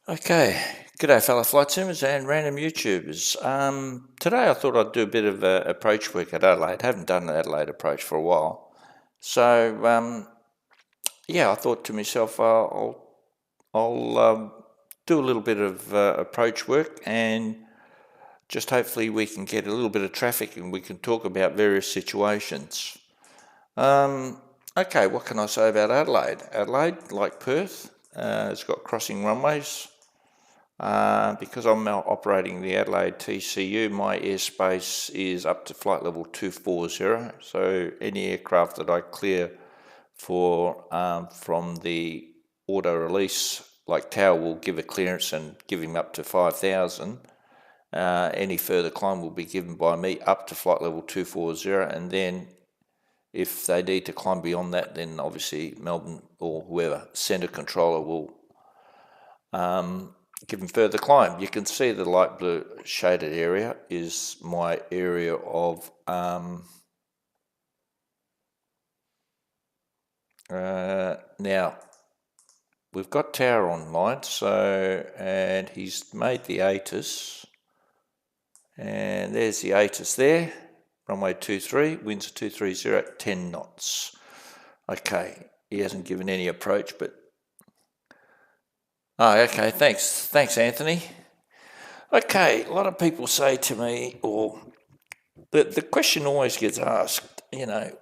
Okay, g'day fellow flight simmers and random YouTubers. Today I thought I'd do a bit of approach work at Adelaide. Haven't done an Adelaide approach for a while. So, yeah, I thought to myself, I'll do a little bit of approach work and just hopefully we can get a little bit of traffic and we can talk about various situations. Okay, what can I say about Adelaide? Adelaide, like Perth, it's got crossing runways. Because I'm now operating the Adelaide TCU, my airspace is up to flight level 240. So any aircraft that I clear for from the auto release, like Tower will give a clearance and give him up to 5,000. Any further climb will be given by me up to flight level 240, and then if they need to climb beyond that, then obviously Melbourne or whoever centre controller will give them further climb. You can see the light blue shaded area is my area of now we've got Tower online, and he's made the ATIS, and there's the ATIS there, runway 23, winds 230 at 10 knots. Okay, he hasn't given any approach, but okay, thanks Anthony. Okay, a lot of people say to me, or the question always gets asked,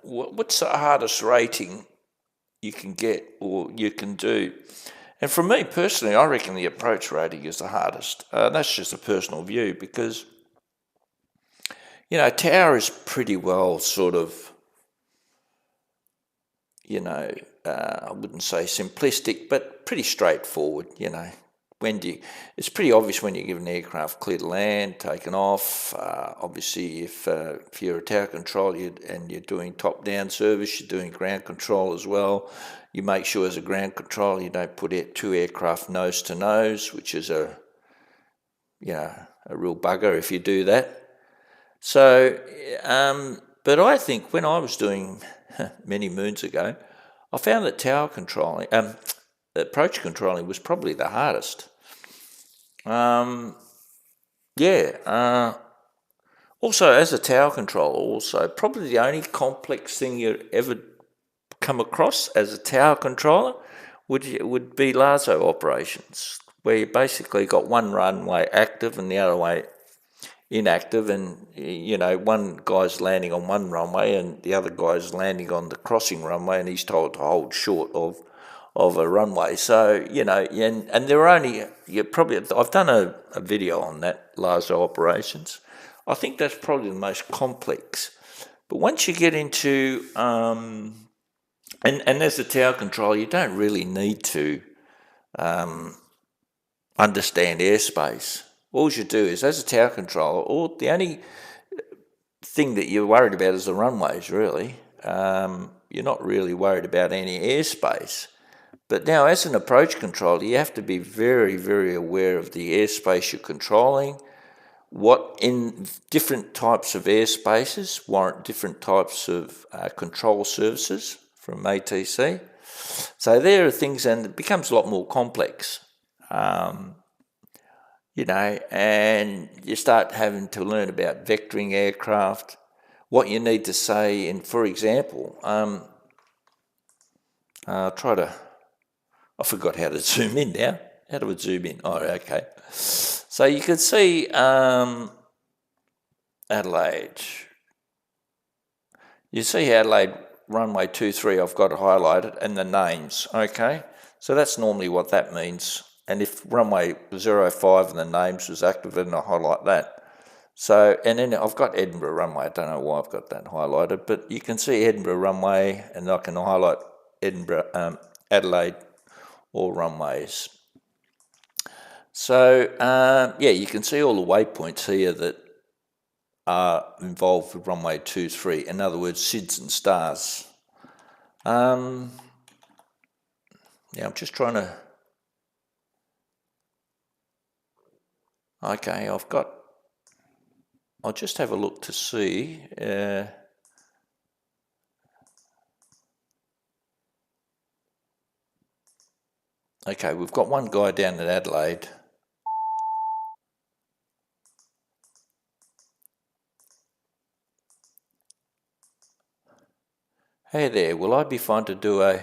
what's the hardest rating you can get or you can do? And for me personally, I reckon the approach rating is the hardest. That's just a personal view because, Tower is pretty well sort of, I wouldn't say simplistic, but pretty straightforward, It's pretty obvious when you give an aircraft clear to land, taken off. Obviously, if you're a tower control and you're doing top-down service, you're doing ground control as well. You make sure as a ground control you don't put two aircraft nose to nose, which is a real bugger if you do that. So, but I think when I was doing many moons ago, I found that tower controlling, approach controlling was probably the hardest. Also, as a tower controller, probably the only complex thing you'd ever come across as a tower controller would be lasso operations, where you basically got one runway active and the other way inactive, and one guy's landing on one runway and the other guy's landing on the crossing runway, and he's told to hold short of a runway. So and there are only I've done a video on that, lasso operations. I think that's probably the most complex. But once you get into and as a tower controller, you don't really need to understand airspace. All you do is, as a tower controller, the only thing that you're worried about is the runways, really. You're not really worried about any airspace. But now, as an approach controller, you have to be very, very aware of the airspace you're controlling, what in different types of airspaces warrant different types of control services from ATC. So there are things, and it becomes a lot more complex. And you start having to learn about vectoring aircraft, what you need to say, and for example, I forgot how to zoom in now. How do we zoom in? Oh, okay. So you can see Adelaide. You see Adelaide runway 23, I've got it highlighted, and the names, okay? So that's normally what that means. And if runway 05 and the names was activated, I highlight that. So, and then I've got Edinburgh runway. I don't know why I've got that highlighted, but you can see Edinburgh runway, and I can highlight Edinburgh, Adelaide, all runways. So, you can see all the waypoints here that are involved with runway 23. In other words, SIDS and stars. I'm just trying to. Okay, I'll just have a look to see. Okay, we've got one guy down in Adelaide. Hey there, will I be fine to do a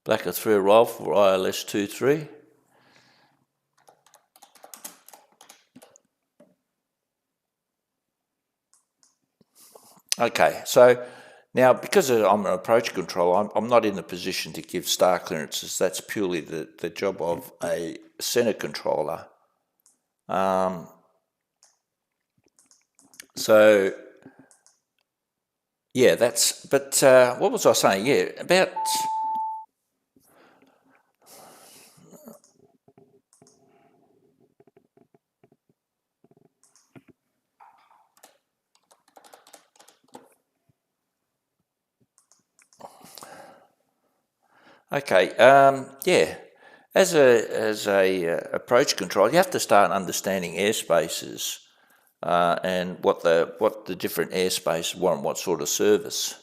Blacker 3 roll for ILS 23? Okay, so now because I'm an approach controller, I'm not in the position to give star clearances. That's purely the job of a center controller. So yeah, but what was I saying? Yeah, about... Okay, yeah. As a approach control, you have to start understanding airspaces and what the different airspaces want, what sort of service.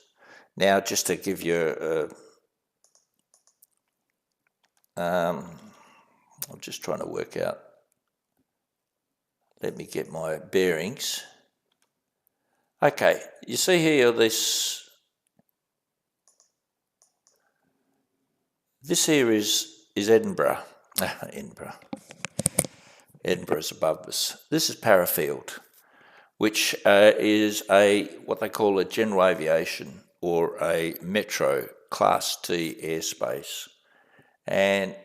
Now, just to give you I'm just trying to work out. Let me get my bearings. Okay, you see here this here is Edinburgh. Edinburgh's above us. This is Parafield, which is what they call a general aviation or a metro class T airspace. And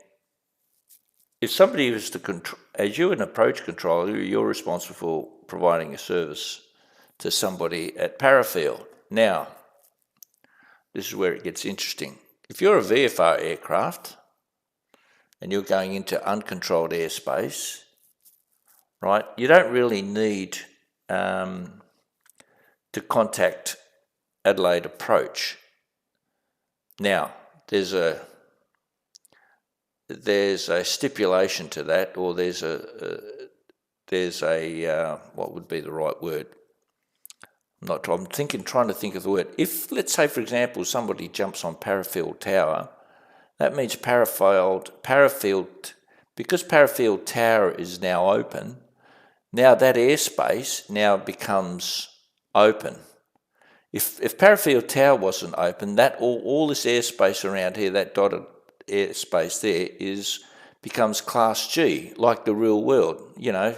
if somebody was to control, as you're an approach controller, you're responsible for providing a service to somebody at Parafield. Now, this is where it gets interesting. If you're a VFR aircraft and you're going into uncontrolled airspace, right, you don't really need to contact Adelaide Approach. Now, there's a stipulation to that, or there's a what would be the right word? I'm trying to think of the word. If, let's say, for example, somebody jumps on Parafield Tower, that means Parafield, because Parafield Tower is now open, now that airspace now becomes open. If Parafield Tower wasn't open, that all this airspace around here, that dotted airspace there, becomes Class G, like the real world, you know.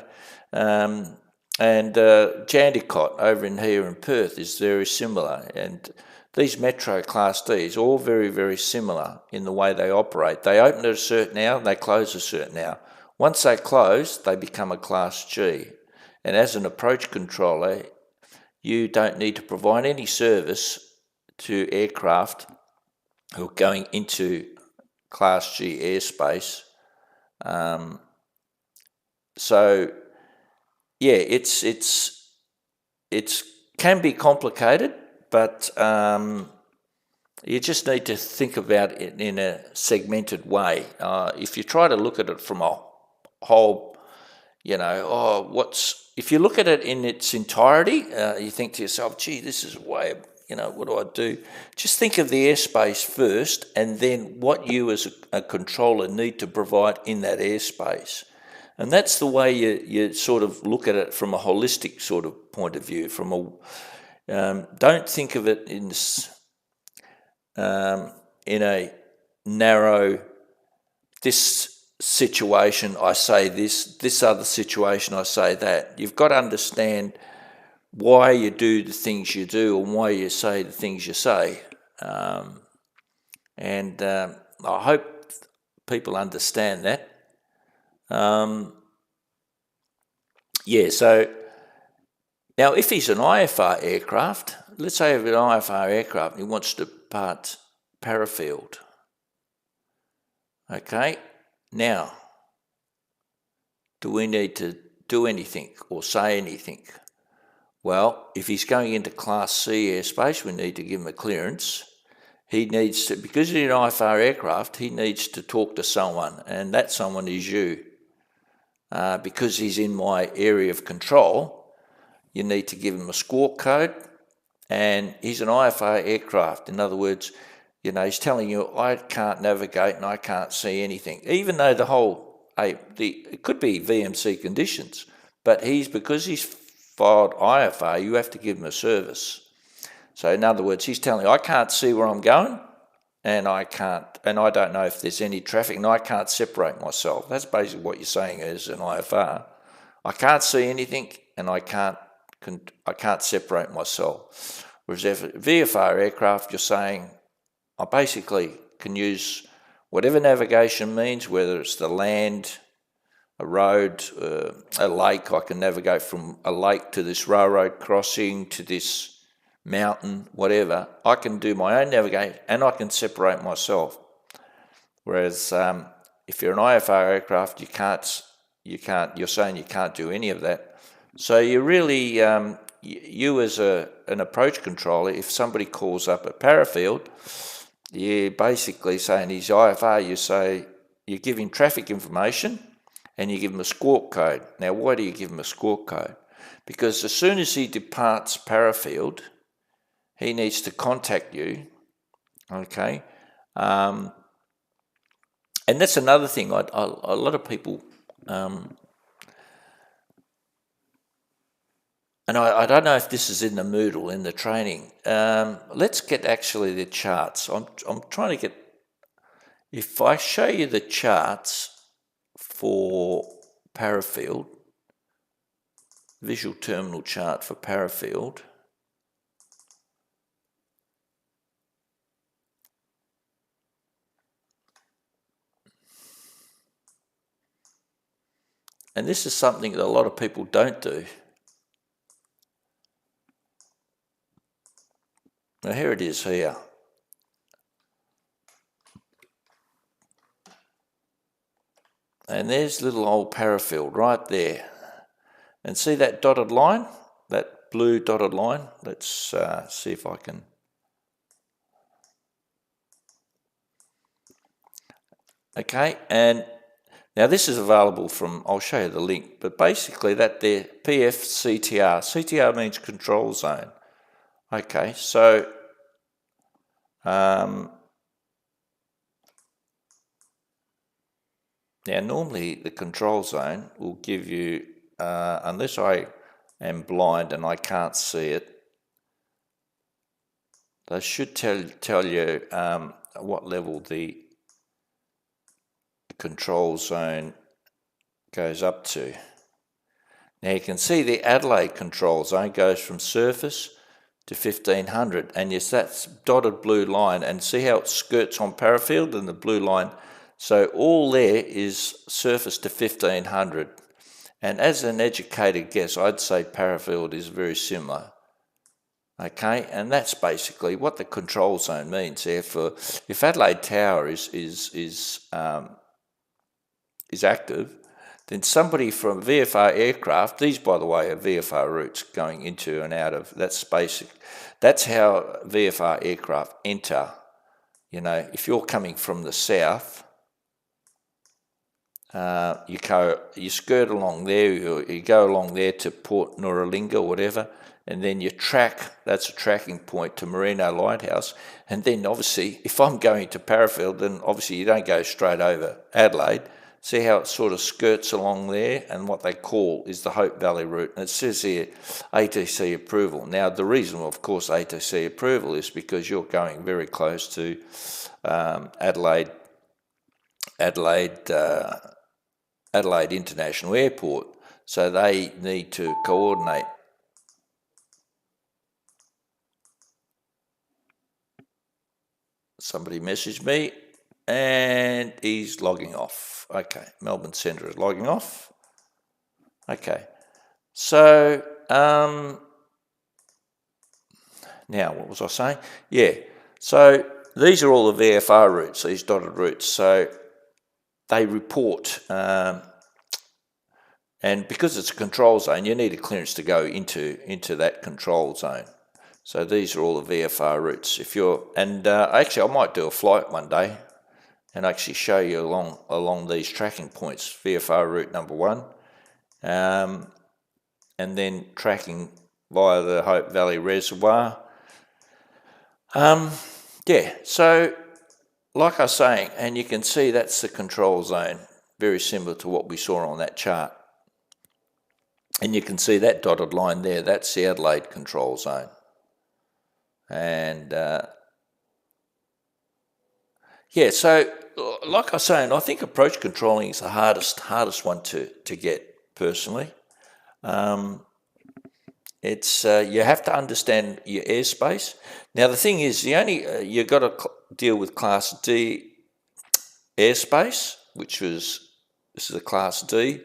And Jandakot over in here in Perth is very similar. And these Metro Class Ds, all very, very similar in the way they operate. They open at a certain hour, they close at a certain hour. Once they close, they become a Class G. And as an approach controller, you don't need to provide any service to aircraft who are going into Class G airspace. So yeah, it can be complicated, but you just need to think about it in a segmented way. If you try to look at it from a whole, you know, if you look at it in its entirety, you think to yourself, gee, this is way, you know, what do I do? Just think of the airspace first, and then what you as a controller need to provide in that airspace. And that's the way you sort of look at it from a holistic sort of point of view. Don't think of it in a narrow, this situation I say this other situation I say that. You've got to understand why you do the things you do and why you say the things you say. And I hope people understand that. Yeah, so now if he's an IFR aircraft, let's say if an IFR aircraft and he wants to depart Parafield. Okay, now, do we need to do anything or say anything? Well, if he's going into Class C airspace, we need to give him a clearance. He needs to, because he's an IFR aircraft, he needs to talk to someone, and that someone is you. Because he's in my area of control, you need to give him a squawk code, and he's an IFR aircraft. In other words, he's telling you, I can't navigate and I can't see anything, even though it could be VMC conditions, but because he's filed IFR, you have to give him a service. So in other words, he's telling you, I can't see where I'm going, and I don't know if there's any traffic, and I can't separate myself. That's basically what you're saying is an IFR. I can't see anything, and I can't separate myself. Whereas if VFR aircraft, you're saying, I basically can use whatever navigation means, whether it's the land, a road, a lake. I can navigate from a lake to this railroad crossing to this mountain, whatever. I can do my own navigation and I can separate myself. Whereas if you're an IFR aircraft, you're saying you can't do any of that. So you really, you as an approach controller, if somebody calls up a parafield, you're basically saying he's IFR, you give him traffic information and you give him a squawk code. Now, why do you give him a squawk code? Because as soon as he departs parafield, he needs to contact you, okay? And that's another thing. A lot of people, and I don't know if this is in the Moodle, in the training. Let's get actually the charts. I'm trying to get, if I show you the charts for parafield, visual terminal chart for parafield, and this is something that a lot of people don't do. Now here it is here. And there's little old parafield right there. And see that dotted line? That blue dotted line? Let's see if I can. Okay, and now this is available from, I'll show you the link, but basically that there, PFCTR. CTR means control zone. Okay, so now normally the control zone will give you, unless I am blind and I can't see it, they should tell you what level the control zone goes up to. Now you can see the Adelaide control zone goes from surface to 1500, and yes, that's dotted blue line, and see how it skirts on parafield and the blue line. So all there is surface to 1500, and as an educated guess, I'd say parafield is very similar. Okay, and that's basically what the control zone means. Therefore, if Adelaide Tower is active, then somebody from VFR aircraft, these by the way are VFR routes going into and out of, that's basic. That's how VFR aircraft enter. If you're coming from the south, you skirt along there, you go along there to Port Noralinga or whatever, and then you that's a tracking point to Merino Lighthouse. And then obviously, if I'm going to Parafield, then obviously you don't go straight over Adelaide. See how it sort of skirts along there, and what they call is the Hope Valley route. And it says here, ATC approval. Now, the reason, of course, ATC approval is because you're going very close to Adelaide International Airport. So they need to coordinate. Somebody messaged me and he's logging off. Okay, Melbourne Centre is logging off. Okay, so now what was I saying? Yeah, so these are all the VFR routes, these dotted routes. So they report, and because it's a control zone, you need a clearance to go into that control zone. So these are all the VFR routes. Actually I might do a flight one day and actually show you along these tracking points, VFR route number 1, and then tracking via the Hope Valley Reservoir. Yeah, so like I was saying, and you can see that's the control zone, very similar to what we saw on that chart. And you can see that dotted line there, that's the Adelaide control zone. And yeah, so like I was saying, I think approach controlling is the hardest one to get personally. It's you have to understand your airspace. Now the thing is, you've got to deal with Class D airspace, which was this is a Class D.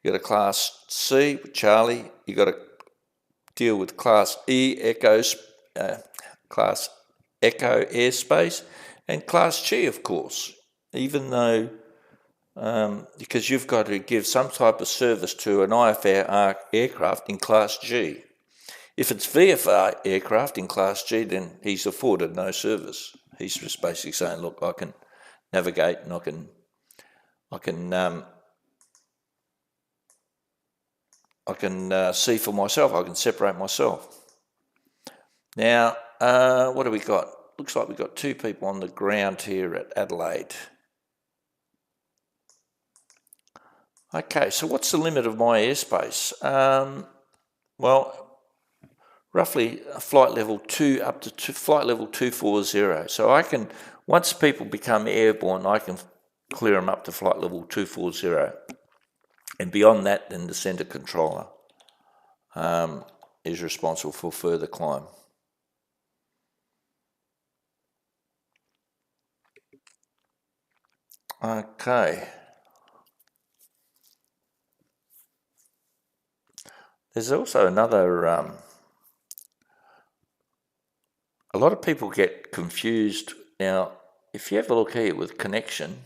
You got a Class C, Charlie. You got to deal with Class E Class Echo airspace, and Class G, of course. Even though because you've got to give some type of service to an IFR aircraft in Class G. If it's VFR aircraft in Class G, then he's afforded no service. He's just basically saying, look, I can navigate and I can see for myself. I can separate myself. Now, what do we got? Looks like we've got two people on the ground here at Adelaide. Okay, so what's the limit of my airspace? Well, roughly flight level 2 up to flight level 240. So I can, once people become airborne, I can clear them up to flight level 240. And beyond that, then the centre controller is responsible for further climb. Okay. There's also another, a lot of people get confused. Now, if you have a look here with connection,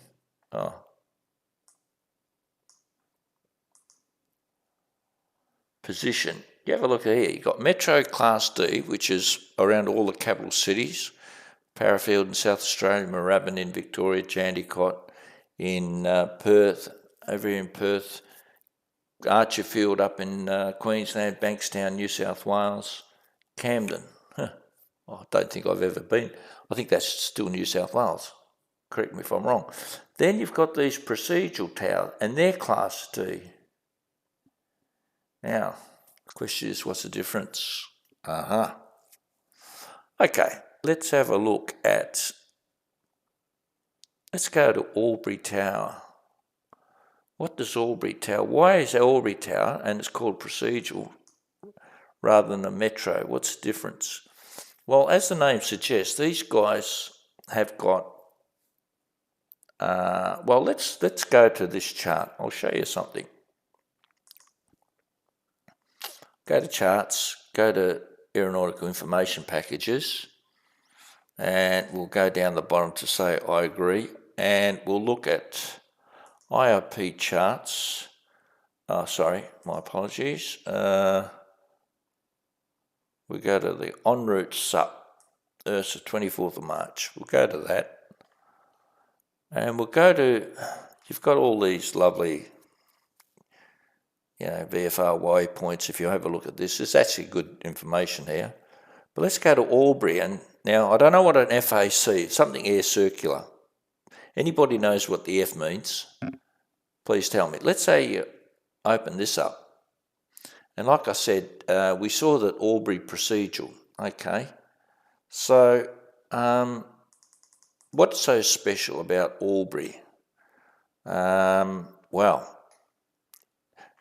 position, you have a look here, you've got Metro Class D, which is around all the capital cities, Parafield in South Australia, Moorabbin in Victoria, Jandakot in Perth, over here in Perth, Archerfield up in Queensland, Bankstown, New South Wales, Camden. I don't think I've ever been. I think that's still New South Wales. Correct me if I'm wrong. Then you've got these procedural towers, and they're Class D. Now, the question is, what's the difference? Okay, let's have a look at, let's go to Albury Tower. What does Albury Tower, why is Albury Tower, and it's called procedural, rather than a metro? What's the difference? Well, as the name suggests, these guys have got, well, let's go to this chart. I'll show you something. Go to charts, go to aeronautical information packages, and we'll go down the bottom to say I agree, and we'll look at IOP charts. Sorry, my apologies. We go to the en route SUP, it's the 24th of March. We'll go to that, and we'll go to, you've got all these lovely, VFR waypoints. If you have a look at this, there's actually good information here. But let's go to Albury, and now I don't know what an FAC is, something air circular. Anybody knows what the F means? Please tell me. Let's say you open this up. And like I said, we saw that Albury procedural. Okay. So, what's so special about Albury? Well,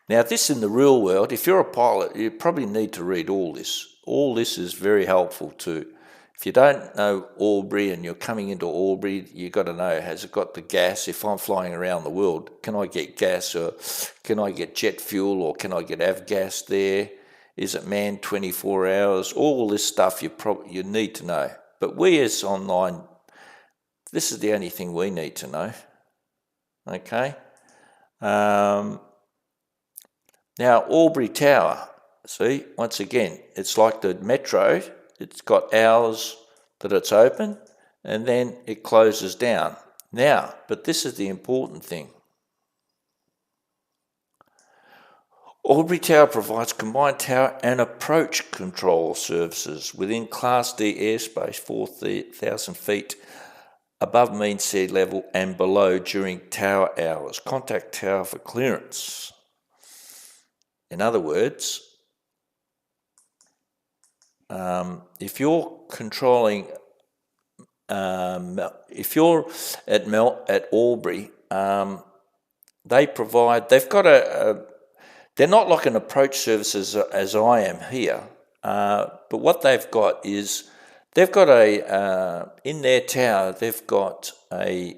now this in the real world, if you're a pilot, you probably need to read all this. All this is very helpful too. If you don't know Albury and you're coming into Albury, you've got to know, has it got the gas? If I'm flying around the world, can I get gas, or can I get jet fuel, or can I get avgas there? Is it manned 24 hours? All this stuff you need to know. But we as online, this is the only thing we need to know. Okay? Now, Albury Tower, see, once again, it's like the metro. It's got hours that it's open, and then it closes down. Now, but this is the important thing. Albury Tower provides combined tower and approach control services within Class D airspace 4,000 feet above mean sea level and below during tower hours. Contact tower for clearance. In other words, if you're controlling, if you're at Albury, they've got they're not like an approach service as I am here, but what they've got is, they've got in their tower, they've got a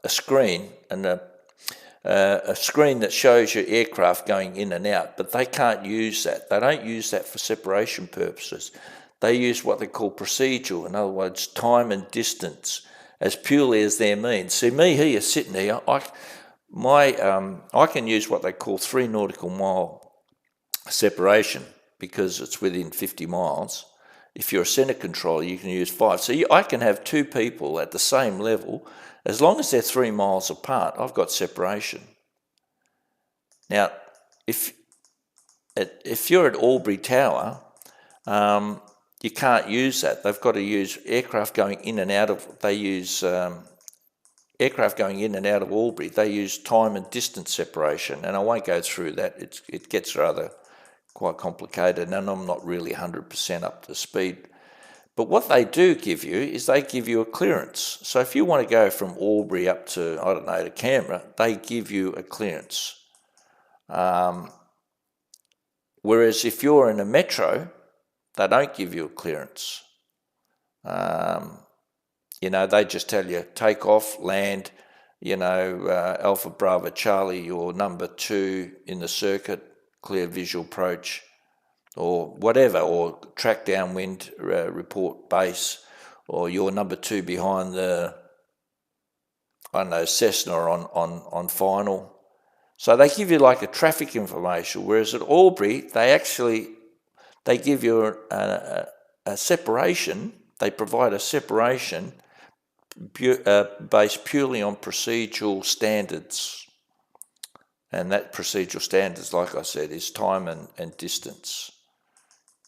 screen, and a screen that shows your aircraft going in and out, but they can't use that. They don't use that for separation purposes. They use what they call procedural, in other words, time and distance, as purely as their means. See, me here, sitting here, I can use what they call 3 nautical mile separation because it's within 50 miles. If you're a centre controller, you can use 5. So I can have 2 people at the same level. As long as they're 3 miles apart, I've got separation. Now, if you're at Albury Tower, you can't use that. They've got to use aircraft going in and out of, aircraft going in and out of Albury, they use time and distance separation, and I won't go through that. It gets rather quite complicated, and I'm not really 100% up to speed. But what they do give you is they give you a clearance. So if you want to go from Albury up to, I don't know, to Canberra, they give you a clearance. Whereas if you're in a metro, they don't give you a clearance. They just tell you, take off, land, Alpha Bravo Charlie, you're number 2 in the circuit, clear visual approach, or whatever, or track downwind, report base, or you're number 2 behind the, I don't know, Cessna on final. So they give you like a traffic information, whereas at Albury, they give you a separation, they provide a separation based purely on procedural standards. And that procedural standards, like I said, is time and distance.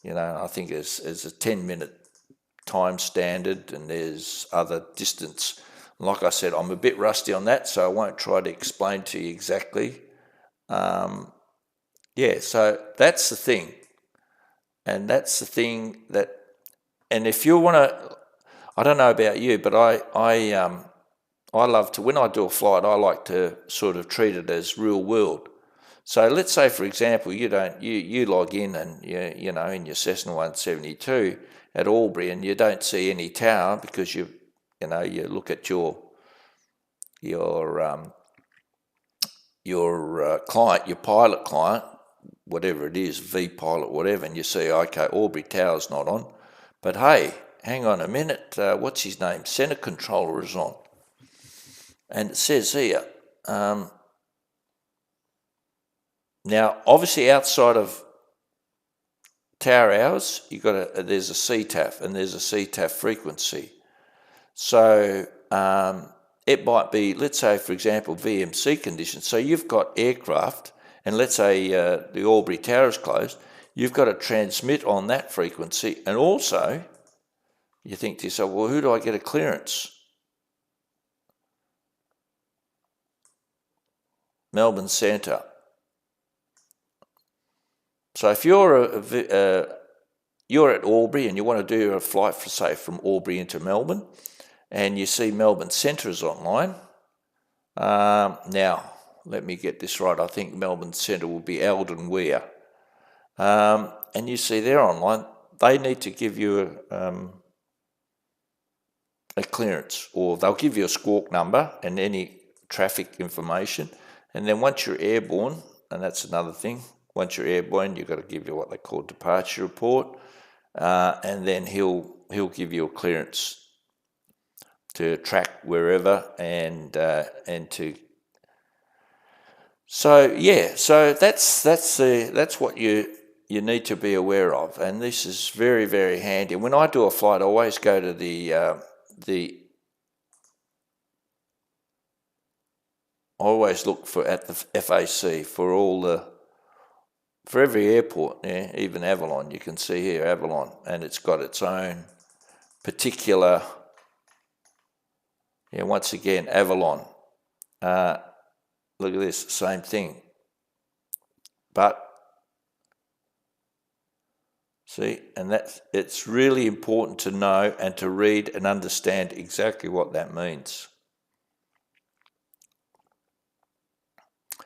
I think there's a 10-minute time standard, and there's other distance. Like I said, I'm a bit rusty on that, so I won't try to explain to you exactly. So that's the thing. And that's the thing that, and if you want to, I don't know about you, but I love to, when I do a flight, I like to sort of treat it as real world. So let's say, for example, you log in and in your Cessna 172 at Albury, and you don't see any tower because you look at your client, your pilot client, whatever it is, V-pilot, whatever, and you see, okay, Albury Tower's not on, but hey, hang on a minute, what's his name? Centre controller is on. And it says here, now obviously outside of tower hours, there's a CTAF, and there's a CTAF frequency. So it might be, let's say, for example, VMC conditions. So you've got aircraft, and let's say the Albury Tower is closed, you've got to transmit on that frequency, and also you think to yourself, well, who do I get a clearance? Melbourne Centre. So if you're at Albury and you want to do a flight, from Albury into Melbourne, and you see Melbourne Centre is online, now let me get this right. I think Melbourne Centre will be Eldon Weir, and you see they're online. They need to give you a clearance, or they'll give you a squawk number and any traffic information. And then once you're airborne, and that's another thing, once you're airborne, you've got to give you what they call departure report, and then he'll give you a clearance to track wherever and to. So that's what you need to be aware of, and this is very, very handy. When I do a flight, I always go to the I always look at the FAC for every airport, yeah, even Avalon. You can see here Avalon, and it's got its own particular, once again, Avalon. Look at this, same thing. But, see, and it's really important to know and to read and understand exactly what that means.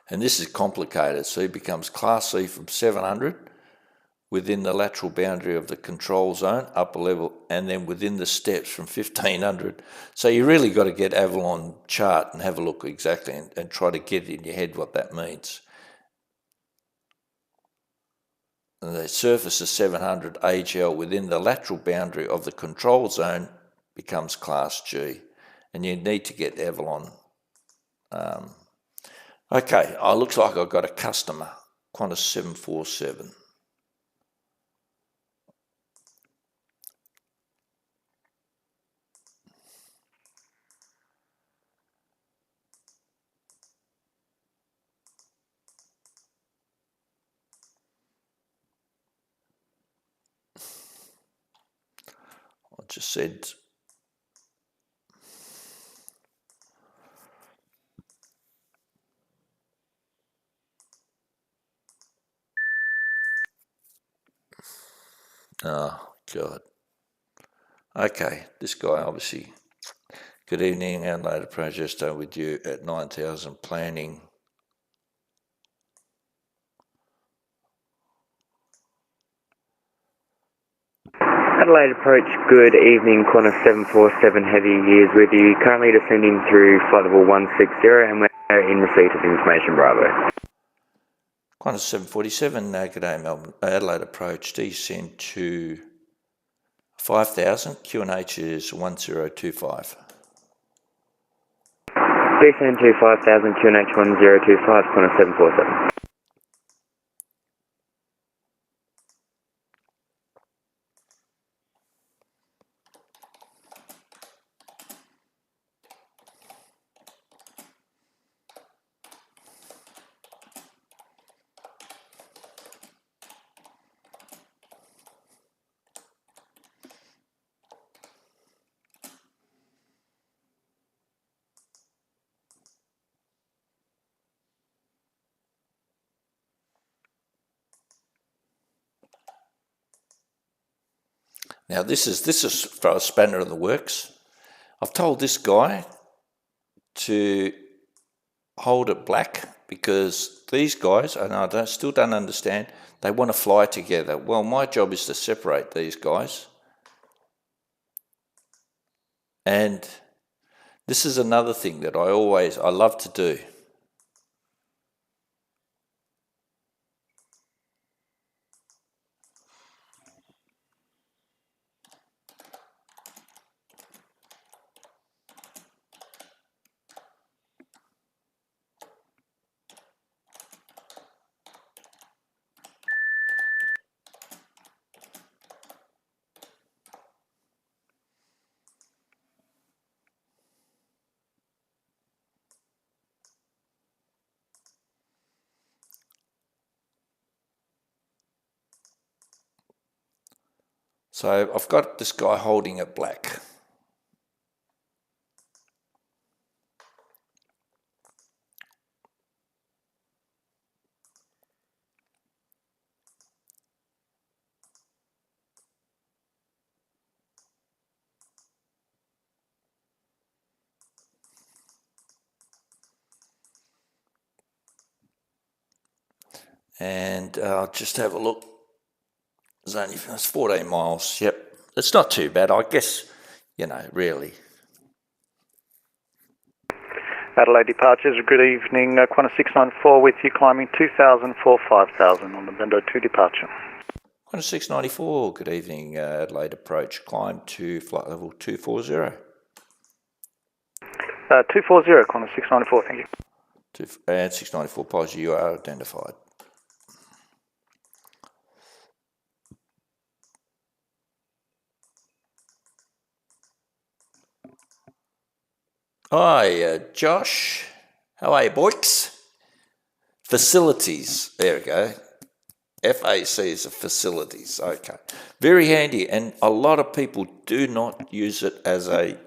And this is complicated, so it becomes Class C from 700 within the lateral boundary of the control zone, upper level, and then within the steps from 1500. So you really got to get Avalon chart and have a look exactly and try to get in your head what that means. And the surface is 700 AGL within the lateral boundary of the control zone becomes Class G. And you need to get Avalon. Okay, looks like I've got a customer, Qantas 747. I just said, oh, God. Okay, this guy obviously, good evening, Adelaide Progesto with you at 9,000 planning. Adelaide approach, good evening, Qantas 747 Heavy is with you. Currently descending through flight level 160 and we're in receipt of information, Bravo. Qantas 747, good day, Melbourne, Adelaide approach, descend to 5,000, QNH is 1025. Descend to 5,000, QNH 1025, Qantas 747. Now this is for a spanner in the works. I've told this guy to hold it black because these guys, and I still don't understand, they want to fly together. Well, my job is to separate these guys. And this is another thing that I love to do. So I've got this guy holding it black. And I'll just have a look. It's 14 miles. Yep, it's not too bad, I guess. Really. Adelaide departures, good evening. Qantas 694 with you, climbing 2,004, 5,000 on the Bendo 2 departure. Qantas 694, good evening. Adelaide approach, climb to flight level 240. 240, Qantas 694, thank you. And 694, apology, you are identified. Hi, Josh. How are you, boys? Facilities. There we go. FAC is a facilities. Okay. Very handy, and a lot of people do not use it as a,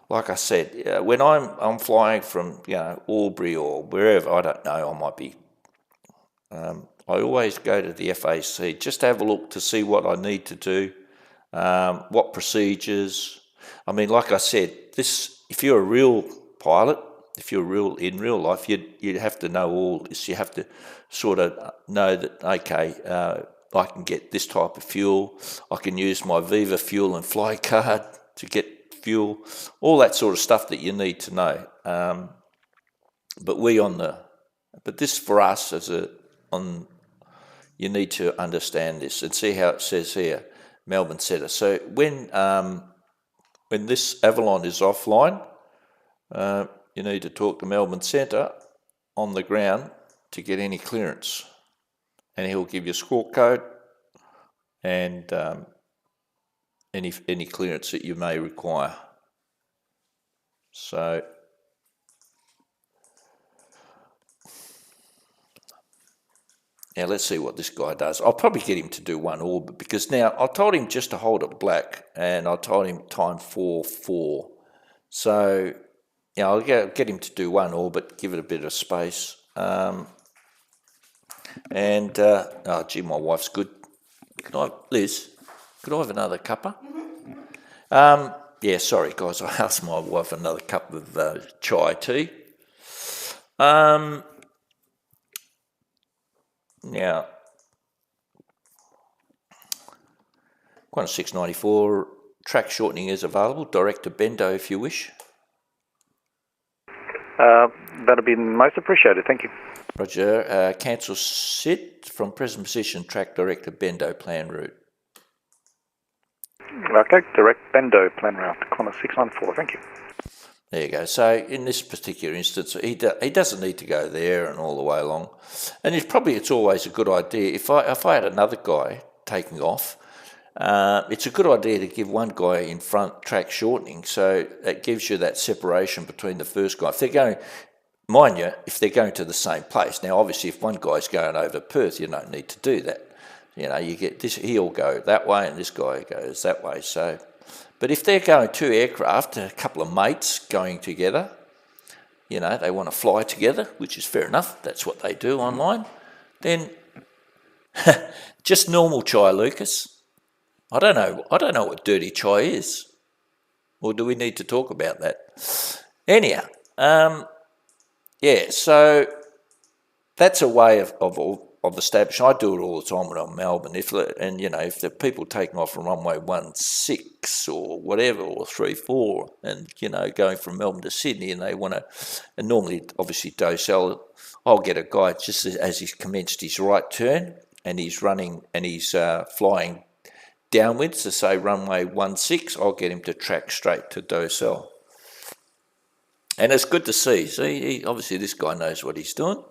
like I said, when I'm flying from, Albury or wherever, I don't know, I might be, I always go to the FAC just to have a look to see what I need to do, what procedures. I mean, like I said, if you're a real pilot, if you're in real life, you'd have to know all this. You have to sort of know that, okay, I can get this type of fuel. I can use my Viva fuel and fly card to get fuel. All that sort of stuff that you need to know. But this for us you need to understand this and see how it says here, Melbourne Centre. So when this Avalon is offline, you need to talk to Melbourne Centre on the ground to get any clearance, and he'll give you a score code and any clearance that you may require. So now let's see what this guy does. I'll probably get him to do one orbit, because now I told him just to hold it black, and I told him time 4-4. So I'll get him to do one orbit, give it a bit of space. Oh gee, my wife's good. Liz, could I have another cuppa? Yeah, sorry guys, I asked my wife another cup of chai tea. Now, Qantas 694, track shortening is available, direct to Bendo if you wish. That'll be most appreciated, thank you. Roger, cancel sit from present position, track direct to Bendo plan route. Okay, direct Bendo plan route, Qantas 694, thank you. There you go. So in this particular instance, he doesn't need to go there and all the way along. And it's always a good idea. If I had another guy taking off, it's a good idea to give one guy in front track shortening, so that gives you that separation between the first guy. If they're going, mind you, if they're going to the same place. Now, obviously, if one guy's going over Perth, you don't need to do that. You get this, he'll go that way and this guy goes that way. So, but if they're going two aircraft, a couple of mates going together, they want to fly together, which is fair enough. That's what they do online. Then just normal chai, Lucas. I don't know what dirty chai is. Or do we need to talk about that? Anyhow, so that's a way of establishing. I do it all the time when I'm in Melbourne. If the people taking off from runway 16 or whatever, or 34, and going from Melbourne to Sydney, and they want to, and normally obviously Docell, I'll get a guy just as he's commenced his right turn and he's running and he's flying downwards to say runway 16, I'll get him to track straight to Docell. And it's good to see. See, obviously this guy knows what he's doing.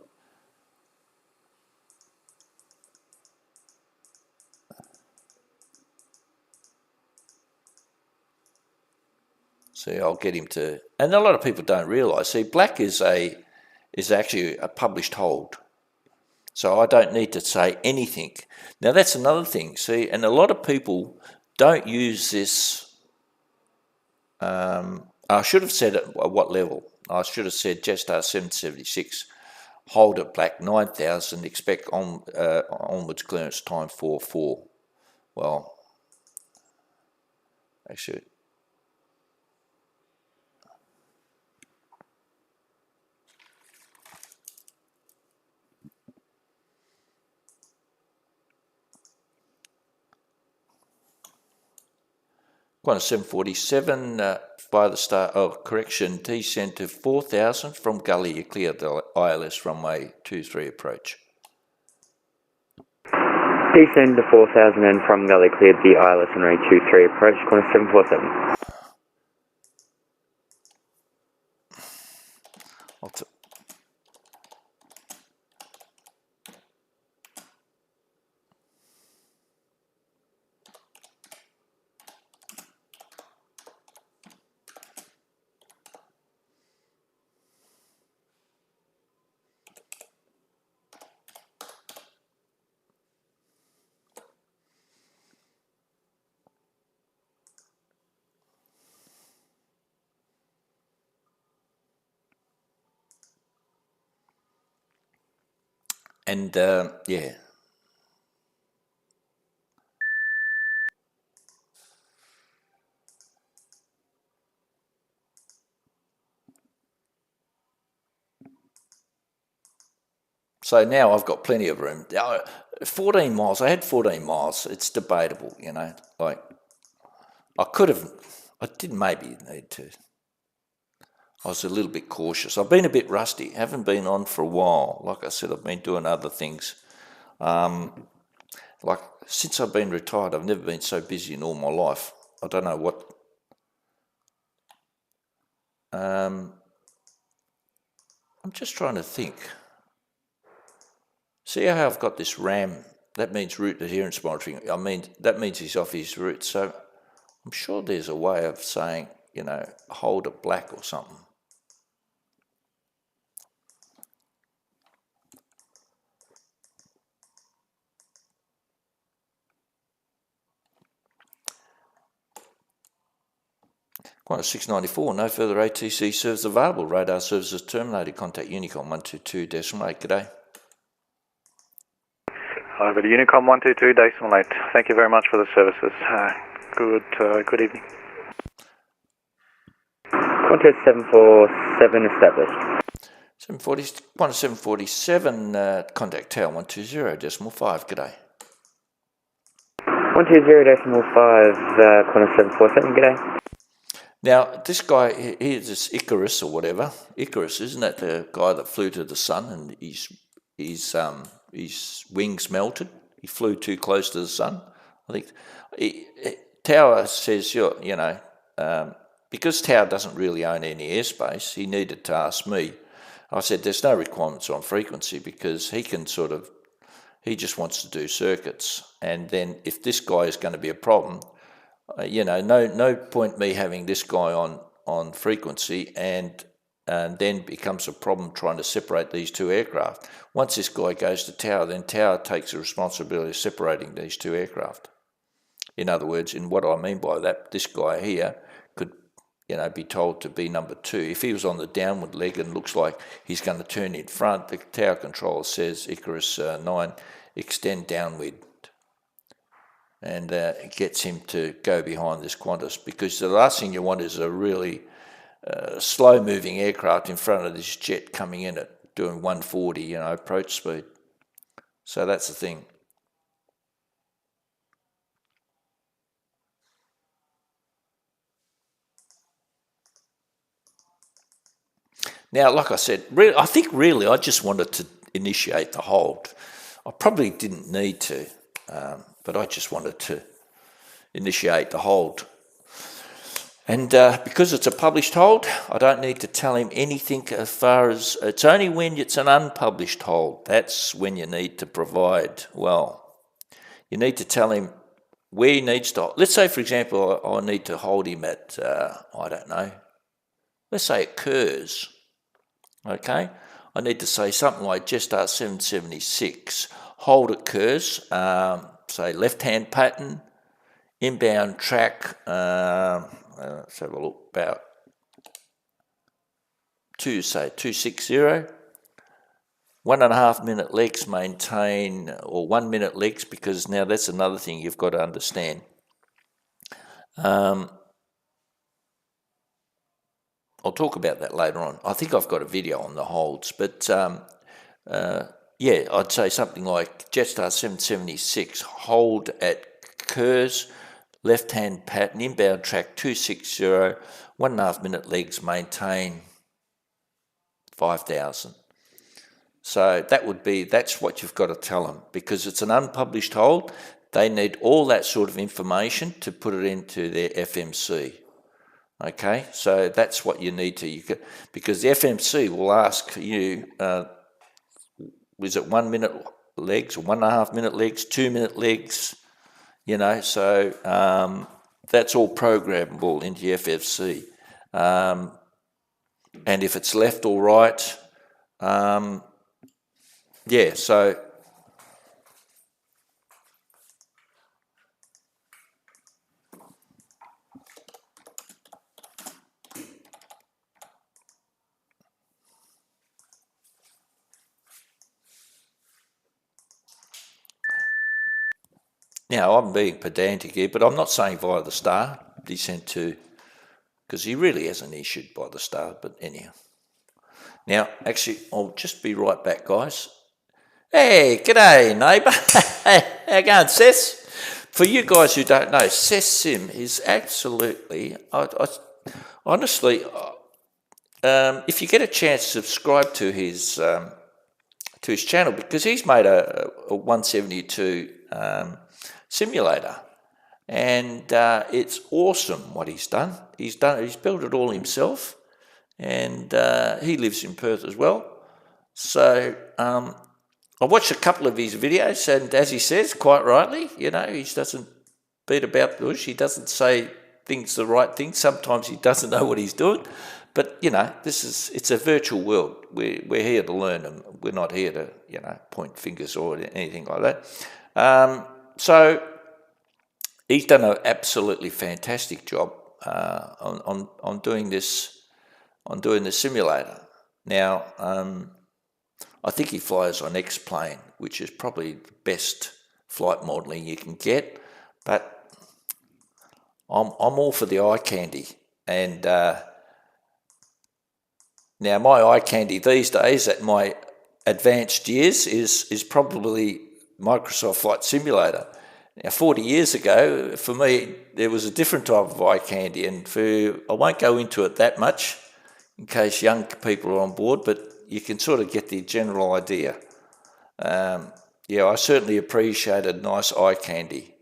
See, I'll get him to, and a lot of people don't realise. See, black is actually a published hold, so I don't need to say anything. Now that's another thing. See, and a lot of people don't use this. I should have said at what level. I should have said Jetstar 776, hold at black 9,000, expect onwards clearance time 4-4. Well, actually. Qantas 747 by the start of correction, descend to 4,000 from gully, you clear the ILS runway 23 approach. Descend to 4,000 and from gully cleared the ILS runway 23 approach, Qantas 747. And yeah. So now I've got plenty of room. 14 miles, I had 14 miles. It's debatable, you know. Like, I didn't maybe need to. I was a little bit cautious. I've been a bit rusty. Haven't been on for a while. Like I said, I've been doing other things. Like, since I've been retired, I've never been so busy in all my life. I don't know what. I'm just trying to think. See how I've got this RAM? That means route adherence monitoring. I mean, that means he's off his route. So I'm sure there's a way of saying, you know, hold it black or something. Qantas 694, no further ATC service available. Radar services terminated. Contact Unicom 122.8. G'day. Over to Unicom 122.8. Thank you very much for the services. Good evening. Qantas 747 established. 747, contact Tower 120.5. G'day. 120.5, Qantas 747, g'day. Now, this guy, here's this Icarus or whatever. Icarus, isn't that the guy that flew to the sun and his wings melted? He flew too close to the sun. I think Tower says, because Tower doesn't really own any airspace, he needed to ask me. I said, there's no requirements on frequency because he just wants to do circuits. And then if this guy is going to be a problem, no point me having this guy on frequency and then becomes a problem trying to separate these two aircraft. Once this guy goes to Tower, then Tower takes the responsibility of separating these two aircraft. In other words, in what I mean by that, this guy here could, be told to be number 2. If he was on the downward leg and looks like he's going to turn in front, the Tower controller says, Icarus 9, extend downwind. And it gets him to go behind this Qantas because the last thing you want is a really slow-moving aircraft in front of this jet coming in at doing 140, approach speed. So that's the thing. Now, like I said, I think really I just wanted to initiate the hold. I probably didn't need to, but I just wanted to initiate the hold. And because it's a published hold, I don't need to tell him anything as far as... It's only when it's an unpublished hold. That's when you need to provide, you need to tell him where he needs to... Let's say, for example, I need to hold him at, I don't know, let's say at Kerrs, okay? I need to say something like Jetstar 776, hold at Kerrs, say left-hand pattern, inbound track, let's have a look, about 260, 1.5 minute legs maintain, or 1 minute legs, because now that's another thing you've got to understand. I'll talk about that later on. I think I've got a video on the holds, but I'd say something like Jetstar 776, hold at Kerrs, left-hand pattern, inbound track 260, 1.5 minute legs maintain 5,000. So that's what you've got to tell them, because it's an unpublished hold. They need all that sort of information to put it into their FMC. Okay, so that's what you need to, because the FMC will ask you, is it 1 minute legs, or 1.5 minute legs, 2 minute legs, so that's all programmable into your FFC. And if it's left or right, so Now, I'm being pedantic here, but I'm not saying via the star, descent to, because he really hasn't issued by the star, but anyhow. Now, actually, I'll just be right back, guys. Hey, g'day, neighbour. How you going, Sess? For you guys who don't know, Sess Sim is absolutely, honestly, if you get a chance, subscribe to his channel, because he's made a 172 simulator, and it's awesome what he's done. He's built it all himself, and he lives in Perth as well. So I watched a couple of his videos, and as he says, quite rightly, he doesn't beat about the bush. He doesn't say things the right thing. Sometimes he doesn't know what he's doing. But, it's a virtual world. We're here to learn, and we're not here to, point fingers or anything like that. So he's done an absolutely fantastic job on doing this, simulator. Now, I think he flies on X-Plane, which is probably the best flight modelling you can get. But I'm all for the eye candy, and now my eye candy these days at my advanced years is probably Microsoft Flight Simulator. Now, 40 years ago, for me, there was a different type of eye candy, and I won't go into it that much in case young people are on board, but you can sort of get the general idea. I certainly appreciated nice eye candy.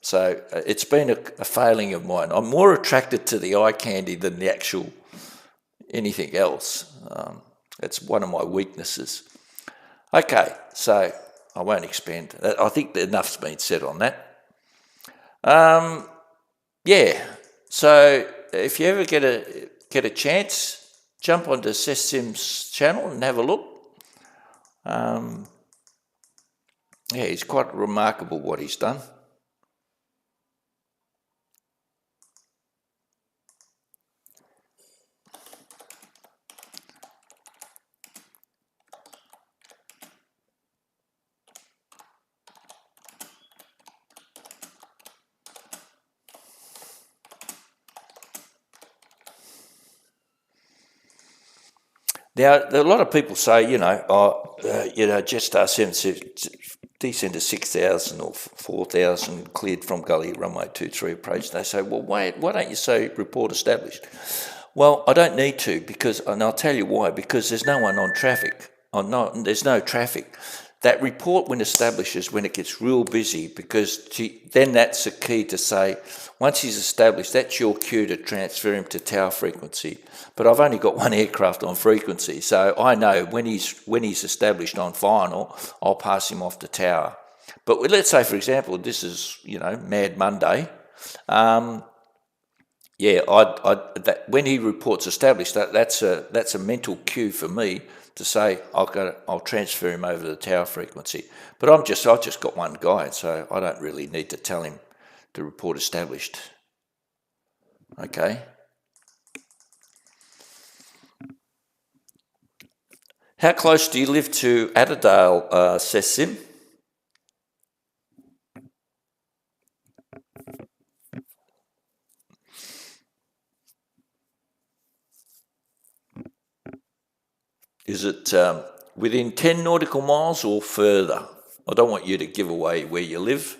So it's been a failing of mine. I'm more attracted to the eye candy than the actual anything else. It's one of my weaknesses. Okay, so I won't expand. I think enough's been said on that. So if you ever get a chance, jump onto Sessim's channel and have a look. It's quite remarkable what he's done. Now, a lot of people say, Jetstar 7 descend to 6,000 or 4,000 cleared from gully runway 23 approach. They say, well, wait, why don't you say report established? Well, I don't need to, and I'll tell you why, because there's no one on traffic. There's no traffic. That report when established is when it gets real busy, because then that's the key to say, once he's established, that's your cue to transfer him to tower frequency. But I've only got one aircraft on frequency, so I know when he's established on final, I'll pass him off to tower. But let's say, for example, this is Mad Monday. When he reports established, that's a mental cue for me to say I'll transfer him over to the tower frequency. But I've just got one guide, so I don't really need to tell him to report established. Okay. How close do you live to Adelaide, Sessim? Is it within 10 nautical miles or further? I don't want you to give away where you live.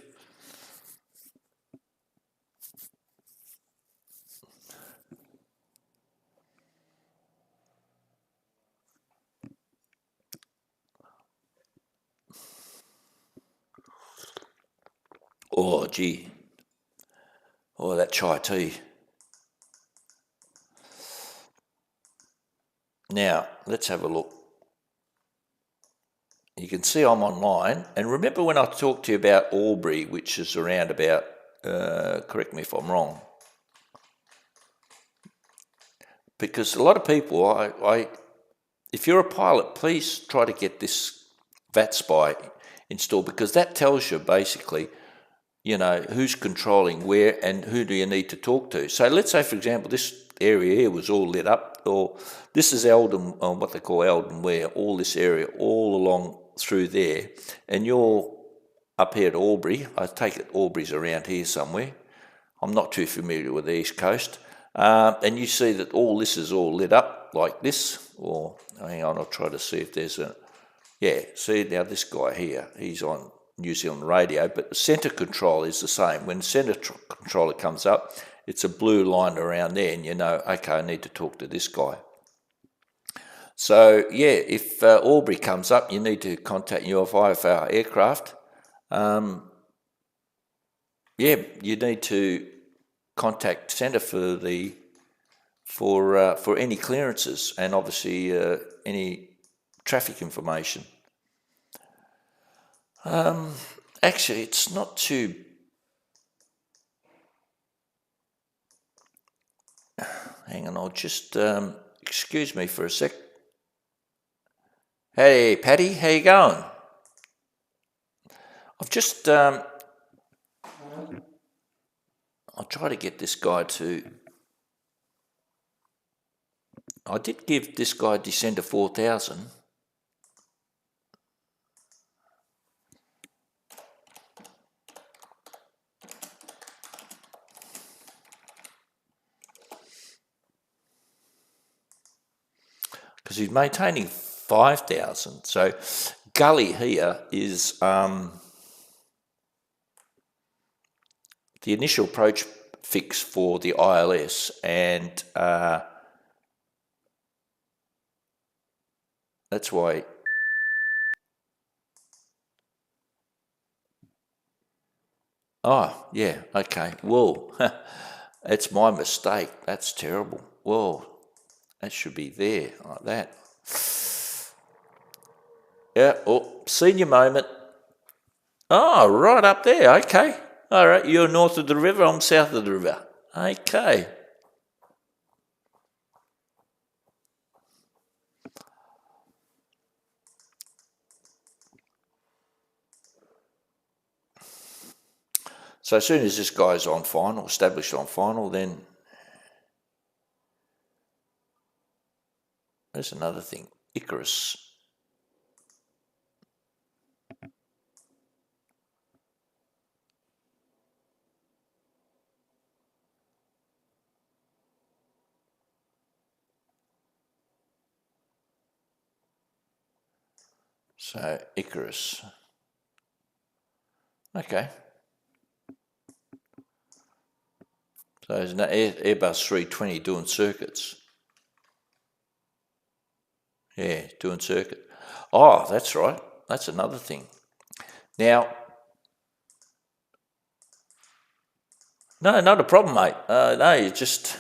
Oh, gee. Oh, that chai tea. Now, let's have a look. You can see I'm online. And remember when I talked to you about Albury, which is around about, correct me if I'm wrong. Because a lot of people, if you're a pilot, please try to get this VATSPY installed, because that tells you basically, who's controlling where and who do you need to talk to. So let's say, for example, this area here was all lit up, or this is Eldon, what they call Eldon Weir, all this area, all along through there, and you're up here at Albury. I take it Albury's around here somewhere. I'm not too familiar with the East Coast. And you see that all this is all lit up like this. Or, hang on, I'll try to see if there's a... Yeah, see now this guy here, he's on New Zealand radio, but the centre control is the same. When the centre controller comes up, it's a blue line around there, and you know, okay, I need to talk to this guy. So, yeah, if Albury comes up, you need to contact your Vfr aircraft. Yeah, you need to contact centre for any clearances and obviously any traffic information. Actually, it's not too... Hang on, I'll just... excuse me for a sec. Hey, Paddy, how you going? I've just... I'll try to get this guy to... I did give this guy Descender 4000. Because he's maintaining 5,000. So Gully here is the initial approach fix for the ILS, and that's why... Oh, yeah, okay. Whoa, that's my mistake. That's terrible. Whoa, that should be there, like that. Yeah, oh, senior moment. Oh, right up there, okay. All right, you're north of the river, I'm south of the river. Okay. So as soon as this guy's on final, established on final, then there's another thing, Icarus. So Icarus. Okay. So there's an Airbus 320 doing circuits. Yeah, doing circuit. Oh, that's right. That's another thing. Now, no, not a problem, mate. No, you just...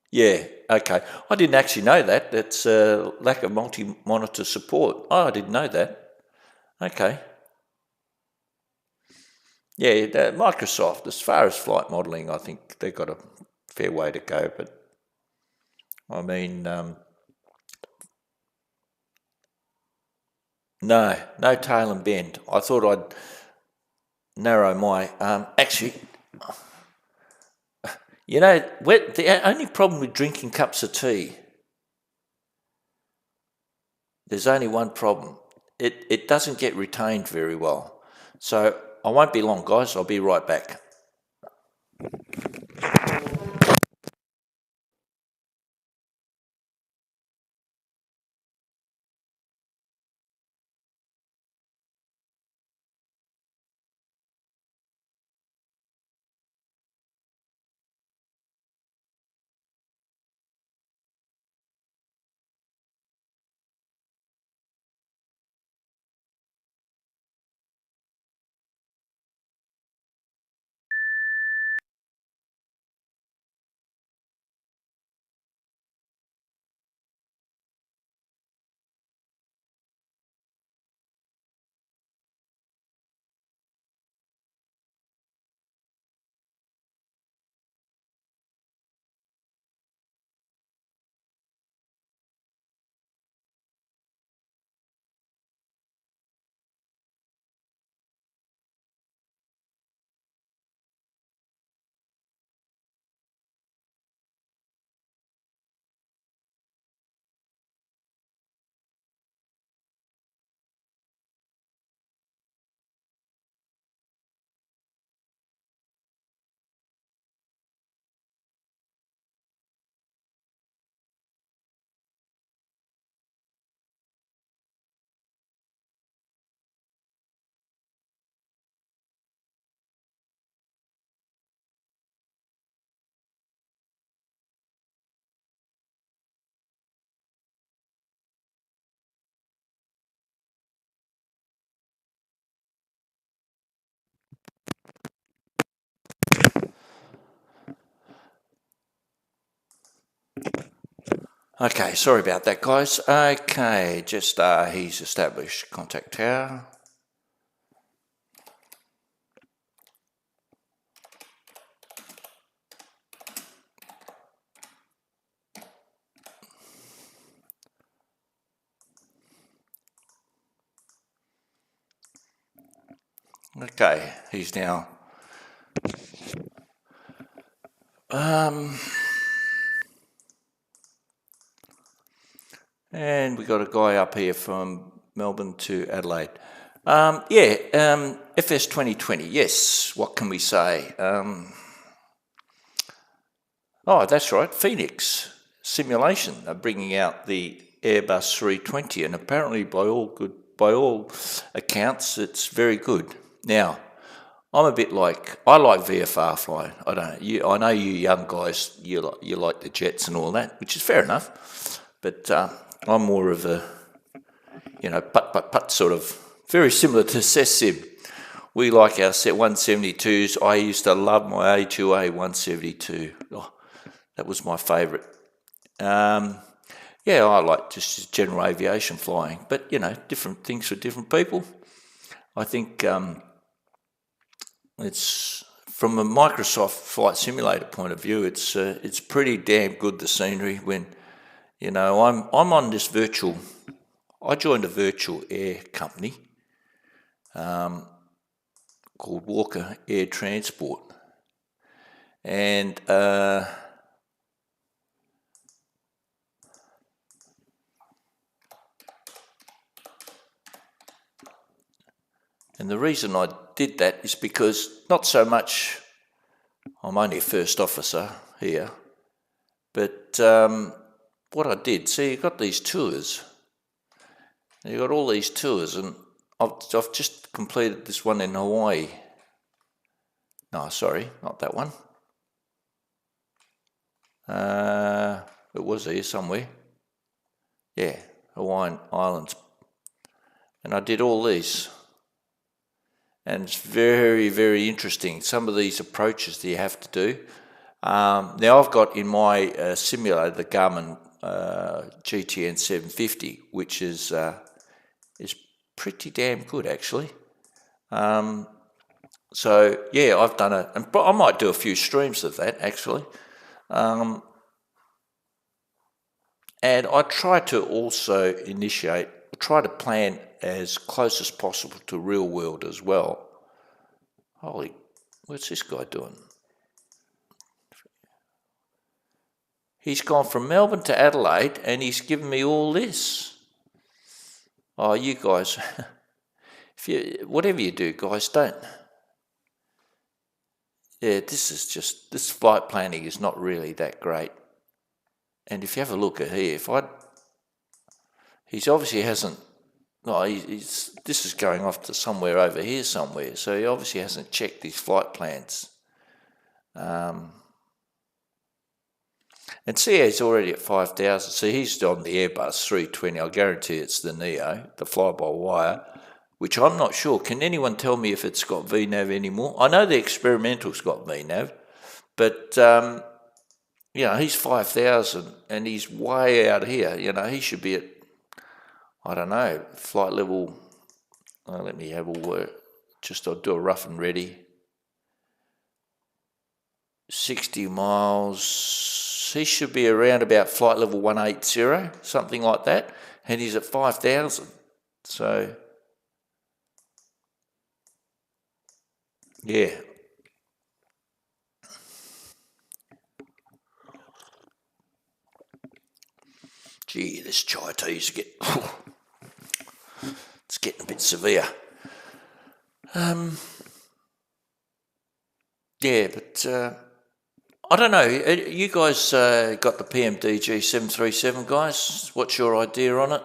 Yeah, okay. I didn't actually know that. That's lack of multi-monitor support. Oh, I didn't know that. Okay. Yeah, Microsoft, as far as flight modelling, I think they've got a fair way to go. But, I mean, no tail and bend. I thought I'd narrow my... actually, you know, the only problem with drinking cups of tea, there's only one problem. It doesn't get retained very well. So I won't be long, guys. I'll be right back. Okay, sorry about that, guys. Okay, just he's established contact tower. Okay, he's now and we got a guy up here from Melbourne to Adelaide. FS 2020, yes, what can we say? Oh, that's right, Phoenix Simulation are bringing out the Airbus 320, and apparently by all accounts, it's very good. Now, I'm a bit like, I like VFR flying. I know you young guys, you like the jets and all that, which is fair enough. But I'm more of a, putt sort of, very similar to SESSIM. We like our set 172s. I used to love my A2A 172. Oh, that was my favourite. I like just general aviation flying, but different things for different people. I think it's from a Microsoft Flight Simulator point of view, it's pretty damn good, the scenery. When I'm on this virtual. I joined a virtual air company called Walker Air Transport, and the reason I did that is because not so much I'm only a first officer here, but what I did, see, you got these tours. You got all these tours, and I've just completed this one in Hawaii. No, sorry, not that one. It was here somewhere. Yeah, Hawaiian Islands. And I did all these. And it's very, very interesting. Some of these approaches that you have to do. Now I've got in my simulator the Garmin GTN 750, which is pretty damn good actually. So yeah, I've done it, and I might do a few streams of that actually. And I try to also try to plan as close as possible to real world as well. Holy, what's this guy doing? He's gone from Melbourne to Adelaide and he's given me all this. Oh, you guys, whatever you do, guys, don't. Yeah, this flight planning is not really that great. And if you have a look at here, he's obviously hasn't. No, this is going off to somewhere over here somewhere, so he obviously hasn't checked his flight plans. And see, he's already at 5,000. See, he's on the Airbus 320. I guarantee it's the Neo, the fly-by-wire, which I'm not sure. Can anyone tell me if it's got VNAV anymore? I know the experimental's got VNAV, but he's 5,000 and he's way out here. He should be at, I don't know, flight level. Let me have a word. I'll do a rough and ready. 60 miles. He should be around about flight level 180, something like that. And he's at 5,000. So, yeah. Gee, this chai tea's it's getting a bit severe. Yeah, but I don't know. You guys got the PMDG 737, guys? What's your idea on it?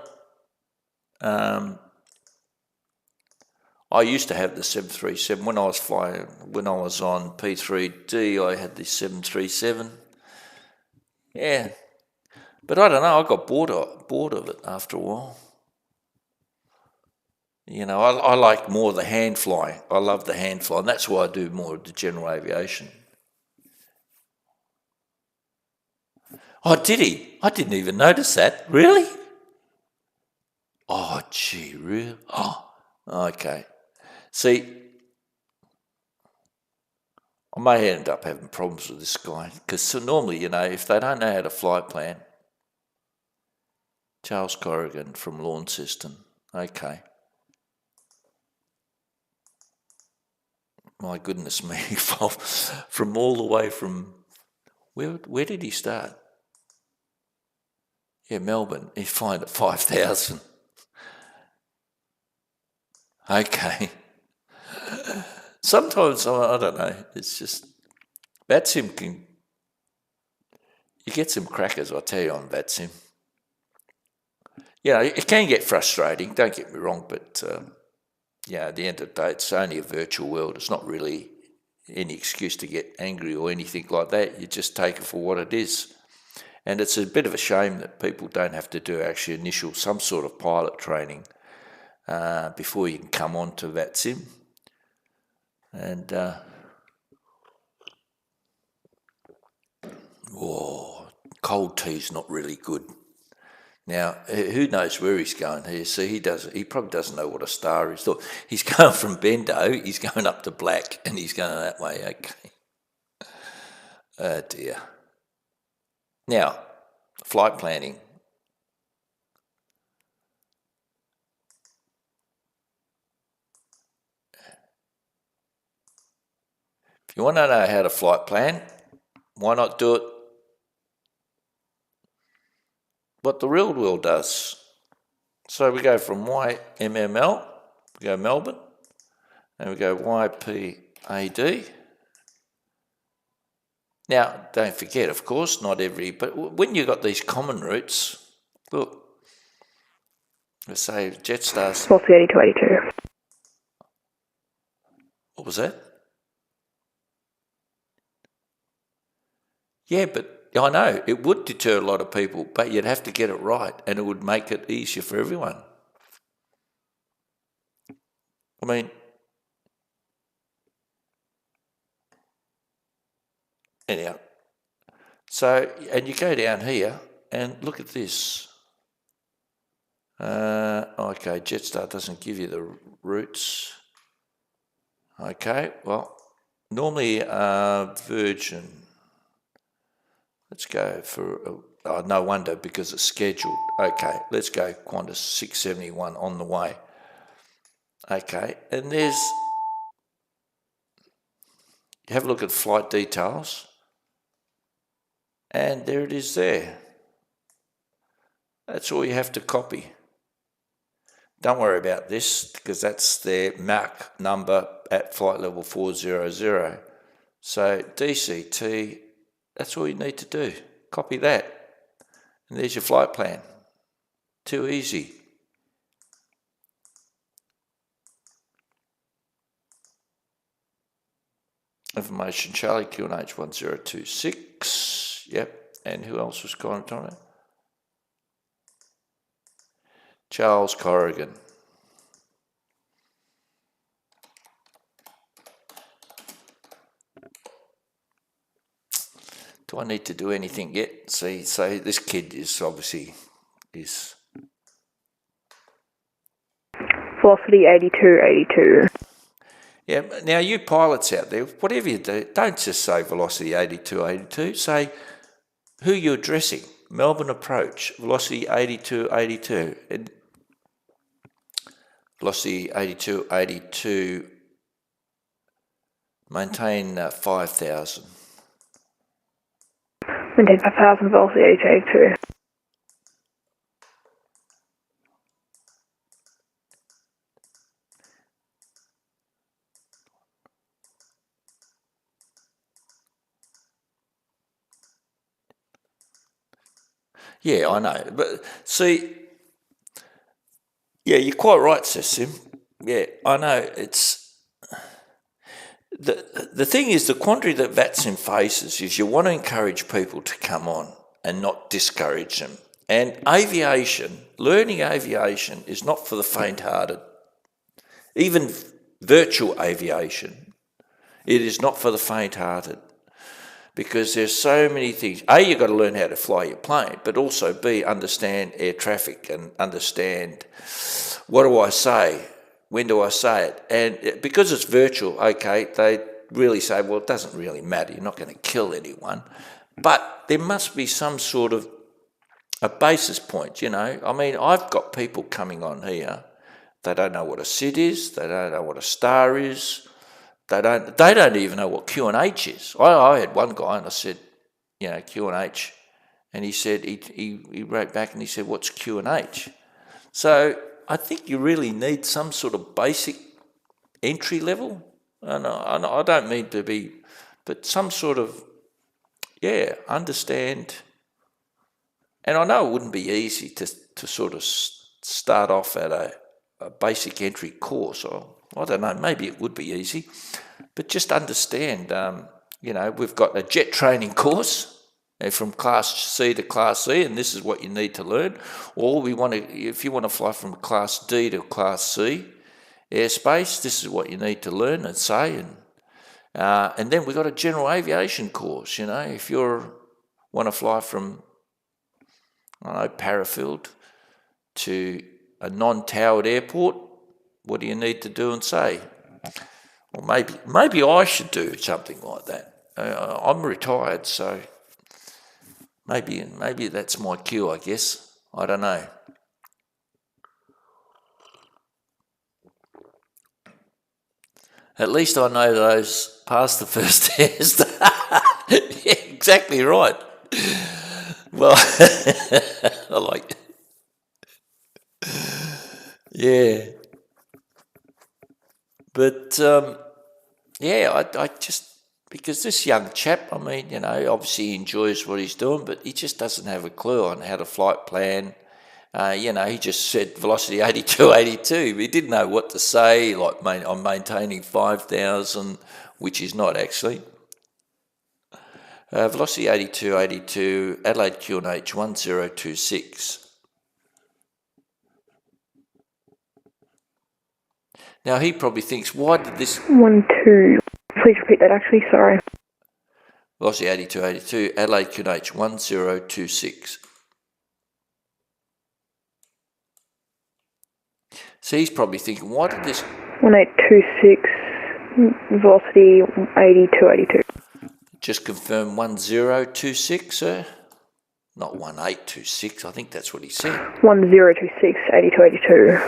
I used to have the 737 when I was flying. When I was on P3D, I had the 737. Yeah, but I don't know. I got bored of it after a while. I like more the hand flying. I love the hand flying. That's why I do more of the general aviation. Oh, did he? I didn't even notice that. Really? Oh, gee, really? Oh, okay. See, I may end up having problems with this guy because normally, if they don't know how to flight plan, Charles Corrigan from Lawn System, okay. My goodness me, from all the way from, where did he start? Yeah, Melbourne, he's flying at 5,000. Okay. Sometimes, I don't know, it's just, VATSIM you get some crackers, I tell you, on VATSIM. It can get frustrating, don't get me wrong, but at the end of the day, it's only a virtual world. It's not really any excuse to get angry or anything like that. You just take it for what it is. And it's a bit of a shame that people don't have to do actually some sort of pilot training before you can come on to VATSIM. And cold tea's not really good. Now, who knows where he's going here? See, he probably doesn't know what a star is. Look, he's going from Bendo, he's going up to black, and he's going that way, okay. Oh dear. Now, flight planning. If you want to know how to flight plan, why not do it what the real world does? So we go from YMML, we go Melbourne, and we go YPAD. Now, don't forget, of course, but when you've got these common routes, look, let's say Jetstar's... What's the 8282? What was that? Yeah, but I know, it would deter a lot of people, but you'd have to get it right, and it would make it easier for everyone. I mean, anyhow, so, and you go down here, and look at this. Okay, Jetstar doesn't give you the routes. Okay, well, normally Virgin, let's go for, no wonder, because it's scheduled. Okay, let's go Qantas 671 on the way. Okay, and you have a look at flight details, and there it is there. That's all you have to copy. Don't worry about this, because that's their MAC number at flight level 400. So DCT, that's all you need to do. Copy that. And there's your flight plan. Too easy. Information Charlie, QNH 1026. Yep. And who else was commenting on it? Charles Corrigan. Do I need to do anything yet? See, so this kid is obviously is... Velocity 8282. Yeah, now you pilots out there, whatever you do, don't just say velocity 8282, say who you're addressing. Melbourne approach, velocity 8282. And velocity 8282, maintain 5,000. Maintain 5,000, velocity 8282. Yeah, I know. But see, yeah, you're quite right, Sim. Yeah, I know. It's the thing is, the quandary that VATSIM faces is you want to encourage people to come on and not discourage them. And learning aviation is not for the faint-hearted. Even virtual aviation, it is not for the faint-hearted. because there's so many things. A, you've got to learn how to fly your plane, but also B, understand air traffic and understand what do I say, when do I say it. And because it's virtual, okay, they really say, well, it doesn't really matter, you're not going to kill anyone. But there must be some sort of a basis point, you know. I mean, I've got people coming on here, they don't know what a SID is, they don't know what a star is, they don't even know what Q&H is. I had one guy and I said, you know, Q&H, and he said, he wrote back and he said, what's Q&H? So I think you really need some sort of basic entry level, and I don't mean to be, but some sort of, understand. And I know it wouldn't be easy to sort of start off at a basic entry course, or I don't know, maybe it would be easy, but just understand, you know, we've got a jet training course from Class C to Class C, and this is what you need to learn. Or if you want to fly from Class D to Class C airspace, this is what you need to learn and say. And then we've got a general aviation course, you know, if you want to fly from, I don't know, Parafield to a non-towered airport, what do you need to do and say? Or maybe I should do something like that. I'm retired, so maybe that's my cue, I guess. I don't know. At least I know those past the first test. Yeah, exactly right. Well, I like it. Yeah. But, I just, because this young chap, I mean, you know, obviously he enjoys what he's doing, but he just doesn't have a clue on how to flight plan. You know, he just said velocity 82, 82. He didn't know what to say, like I'm maintaining 5,000, which is not actually. Velocity 82, 82, Adelaide Q&H 1026. Now he probably thinks, why did this... 1, 2. Please repeat that actually, sorry. Velocity 82, 82, Adelaide Q&H 1026. So he's probably thinking, why did this... 1826, velocity 82, 82. Just confirm 1026, sir? Not 1826, I think that's what he said. 1026, 82, 82.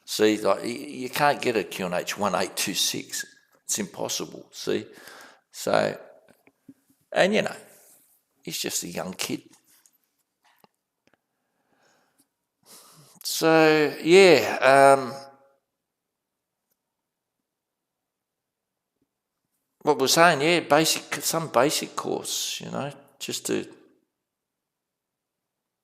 See, like, you can't get a Q&H 1826. It's impossible, see? So, and you know, he's just a young kid. So, what we're saying, some basic course, you know, just to,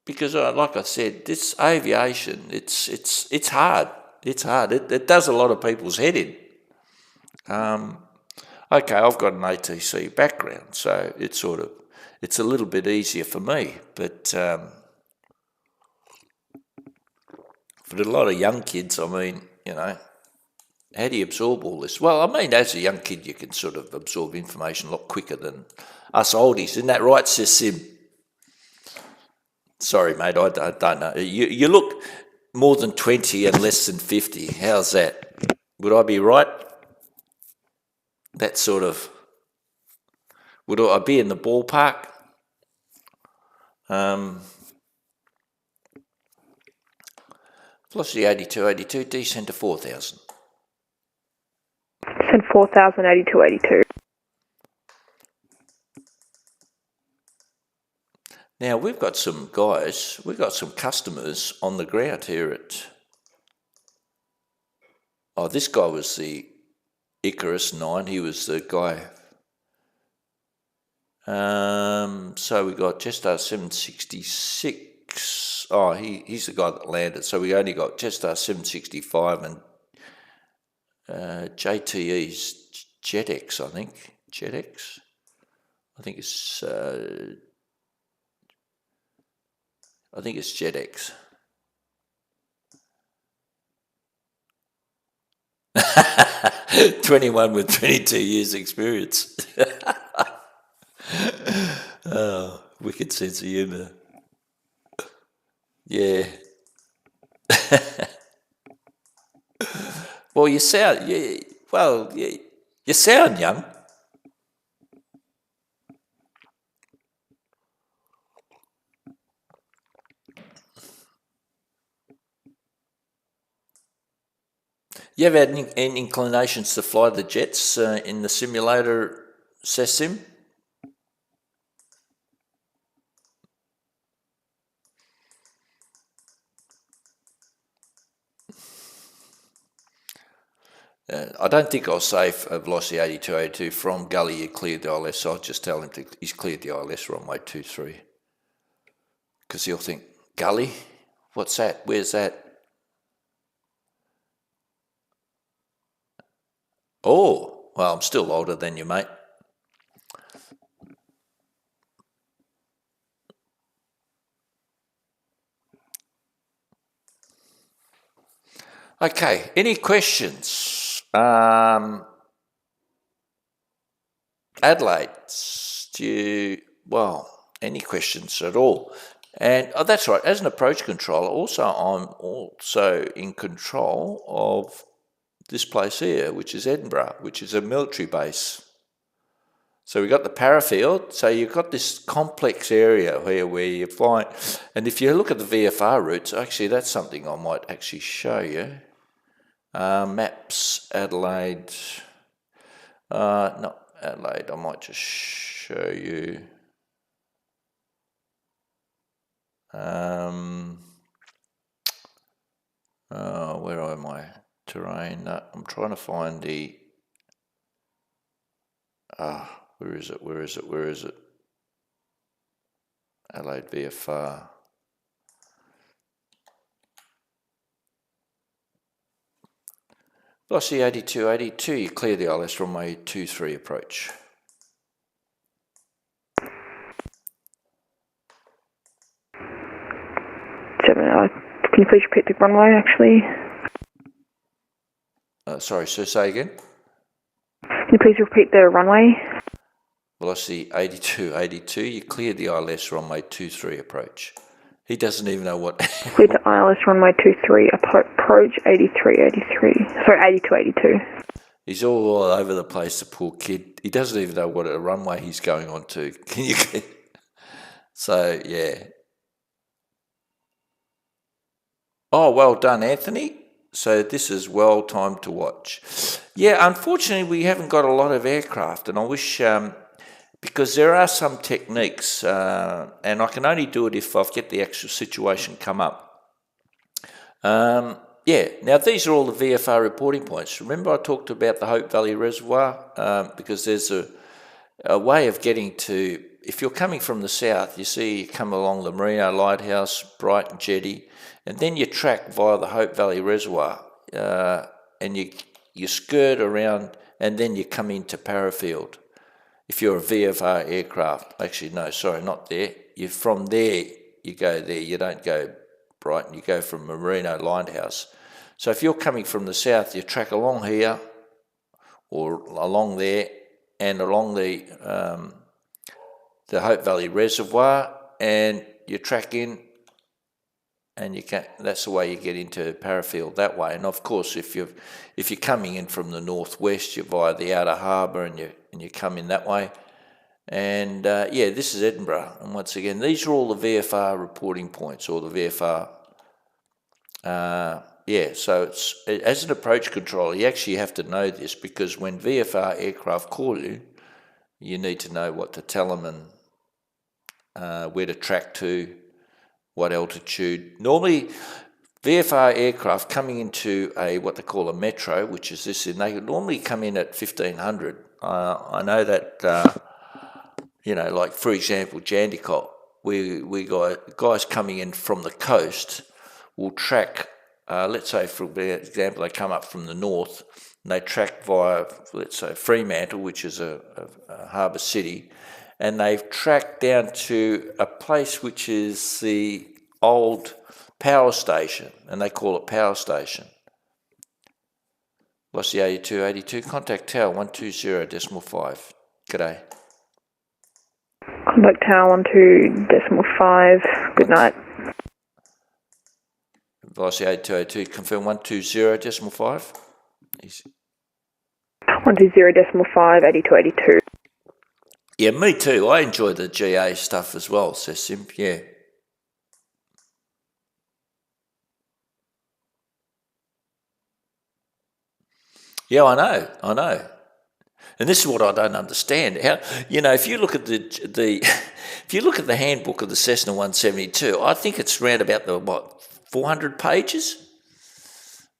because like I said, this aviation, it's hard. It's hard. It does a lot of people's head in. Okay, I've got an ATC background, so it's a little bit easier for me, but for a lot of young kids, I mean, you know, how do you absorb all this? Well, I mean, as a young kid, you can sort of absorb information a lot quicker than us oldies. Isn't that right, Sis Sim? Sorry, mate, I don't know. You look more than 20 and less than 50. How's that? Would I be right? That sort of... Would I be in the ballpark? Velocity 82, 82, descend to 4,000. Send 4,000, 82, 82. Now, we've got some customers on the ground here at... Oh, this guy was the Icarus 9, he was the guy... so we got Jetstar 766. Oh, he's the guy that landed. So we only got Jetstar 765 and JTE's JetX, I think. JetX? I think it's JetX. 21 with 22 years experience. Wicked sense of humour. Yeah. Well, you sound you sound young. You ever had any inclinations to fly the jets in the simulator, SESSIM? I don't think I'll say velocity 8282 from gully you cleared the ILS, so I'll just tell him he's cleared the ILS runway 23. Because he'll think, gully? What's that? Where's that? Oh, well, I'm still older than you, mate. Okay, any questions? Adelaide, any questions at all? And that's right, as an approach controller, I'm also in control of this place here, which is Edinburgh, which is a military base. So we've got the parafield, so you've got this complex area here where you fly. And if you look at the VFR routes, actually that's something I might actually show you. Maps, Adelaide, not Adelaide, I might just show you. Where are my terrain? I'm trying to find the, where is it? Adelaide VFR. Velocity 8282, you clear the ILS runway 23 approach. Can you please repeat the runway, actually? Sorry, sir, say again? Can you please repeat the runway? Velocity 8282, you cleared the ILS runway 23 approach. He doesn't even know what... Cleared the ILS runway 23, approach 8383. Sorry, 8282. He's all over the place, the poor kid. He doesn't even know what a runway he's going on to. Can you get... So, yeah. Oh, well done, Anthony. So this is well timed to watch. Yeah, unfortunately, we haven't got a lot of aircraft, and I wish... because there are some techniques, and I can only do it if I get the actual situation come up. Yeah, now these are all the VFR reporting points. Remember I talked about the Hope Valley Reservoir? Because there's a way of getting to, if you're coming from the south, you see you come along the Merino Lighthouse, Brighton Jetty, and then you track via the Hope Valley Reservoir, and you skirt around, and then you come into Parafield. If you're a VFR aircraft, actually no, sorry, not there. From there, you go there. You don't go Brighton, you go from Merino Lighthouse. So if you're coming from the south, you track along here, or along there, and along the Hope Valley Reservoir, and you track in, and you can. That's the way you get into Parafield that way. And of course, if you're coming in from the northwest, you're via the outer harbour, and you come in that way. And yeah, this is Edinburgh. And once again, these are all the VFR reporting points, or the VFR. Yeah, so it's as an approach controller, you actually have to know this, because when VFR aircraft call you, you need to know what to tell them and where to track to, what altitude. Normally, VFR aircraft coming into what they call a metro, which is this, and they normally come in at 1500. I know that, like for example, Jandakot, we got guys coming in from the coast will track, let's say for example, they come up from the north, and they track via, let's say, Fremantle, which is a harbour city, and they've tracked down to a place which is the old power station, and they call it power station. Velocity 8282, contact tower 120.5. G'day. Contact tower 12.5. Good night. Advice 8282, confirm 120.5. 120.5, 8282. Yeah, me too. I enjoy the GA stuff as well, says Sim. Yeah. Yeah, I know. And this is what I don't understand. How, if you look at if you look at the handbook of the Cessna 172, I think it's around about 400 pages.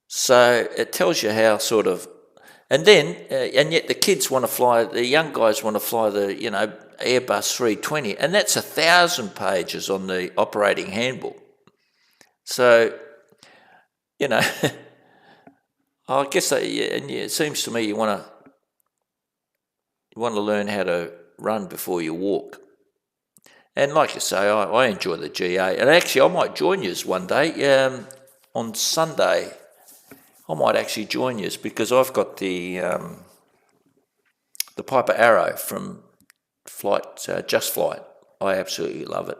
So it tells you how sort of, and yet the kids want to fly, the young guys want to fly the Airbus 320, and that's 1,000 pages on the operating handbook. So I guess it seems to me you want to learn how to run before you walk. And like you say, I enjoy the GA. And actually, I might join you one day. On Sunday, I might actually join you because I've got the Piper Arrow from Just Flight. I absolutely love it.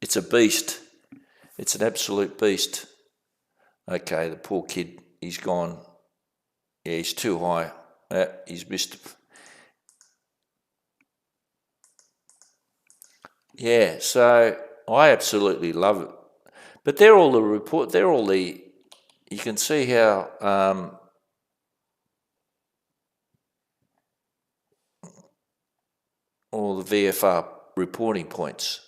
It's a beast. It's an absolute beast. Okay, the poor kid, he's gone. Yeah, he's too high. He's missed. Yeah, so I absolutely love it. But they're all the you can see how all the VFR reporting points.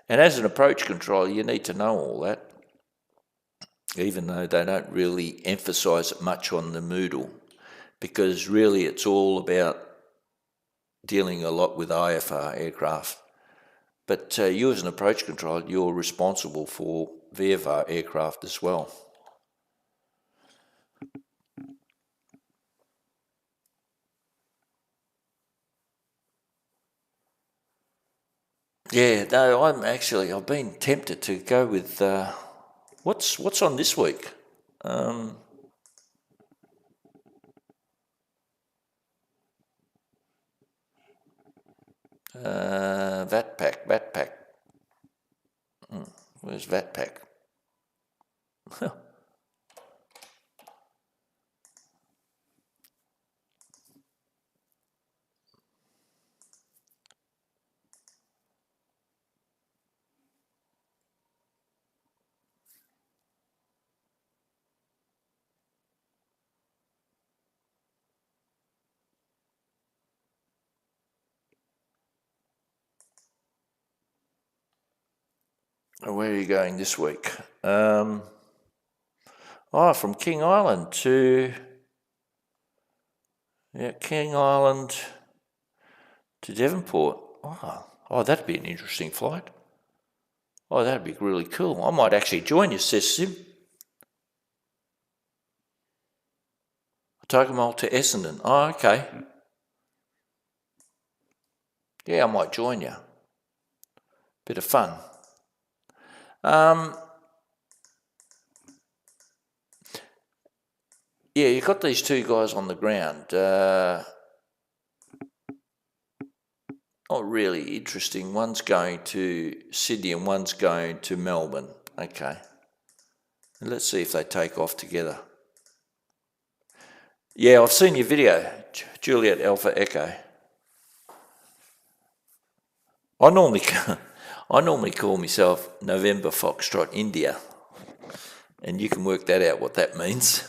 And as an approach controller, you need to know all that, even though they don't really emphasise it much on the Moodle, because really it's all about dealing a lot with IFR aircraft. But you as an approach controller, you're responsible for VFR aircraft as well. Yeah, no, I've been tempted to go with, what's on this week? VATPAC. Where's VATPAC? Where are you going this week? From King Island to King Island to Devonport. Oh, that'd be an interesting flight. Oh, that'd be really cool. I might actually join you, says Sim. Tuggermole to Essendon. Oh, okay. Yeah, I might join you. Bit of fun. Yeah, you've got these two guys on the ground. Not really interesting. One's going to Sydney and one's going to Melbourne. Okay. And let's see if they take off together. Yeah, I've seen your video, Juliet Alpha Echo. I normally call myself November Foxtrot India, and you can work that out what that means.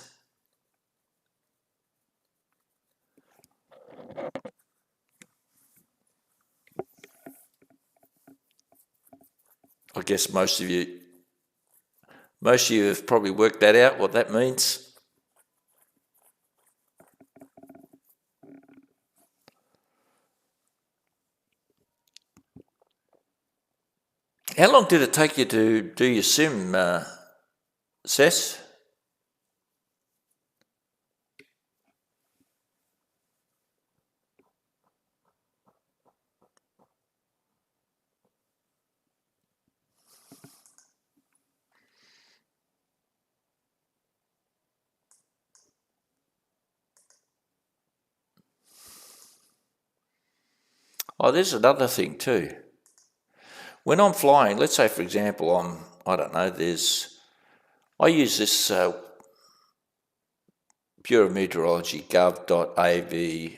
I guess most of you have probably worked that out what that means. How long did it take you to do your sim, Cess? Oh, there's another thing too. When I'm flying, let's say for example, I use this Bureau of Meteorology gov.av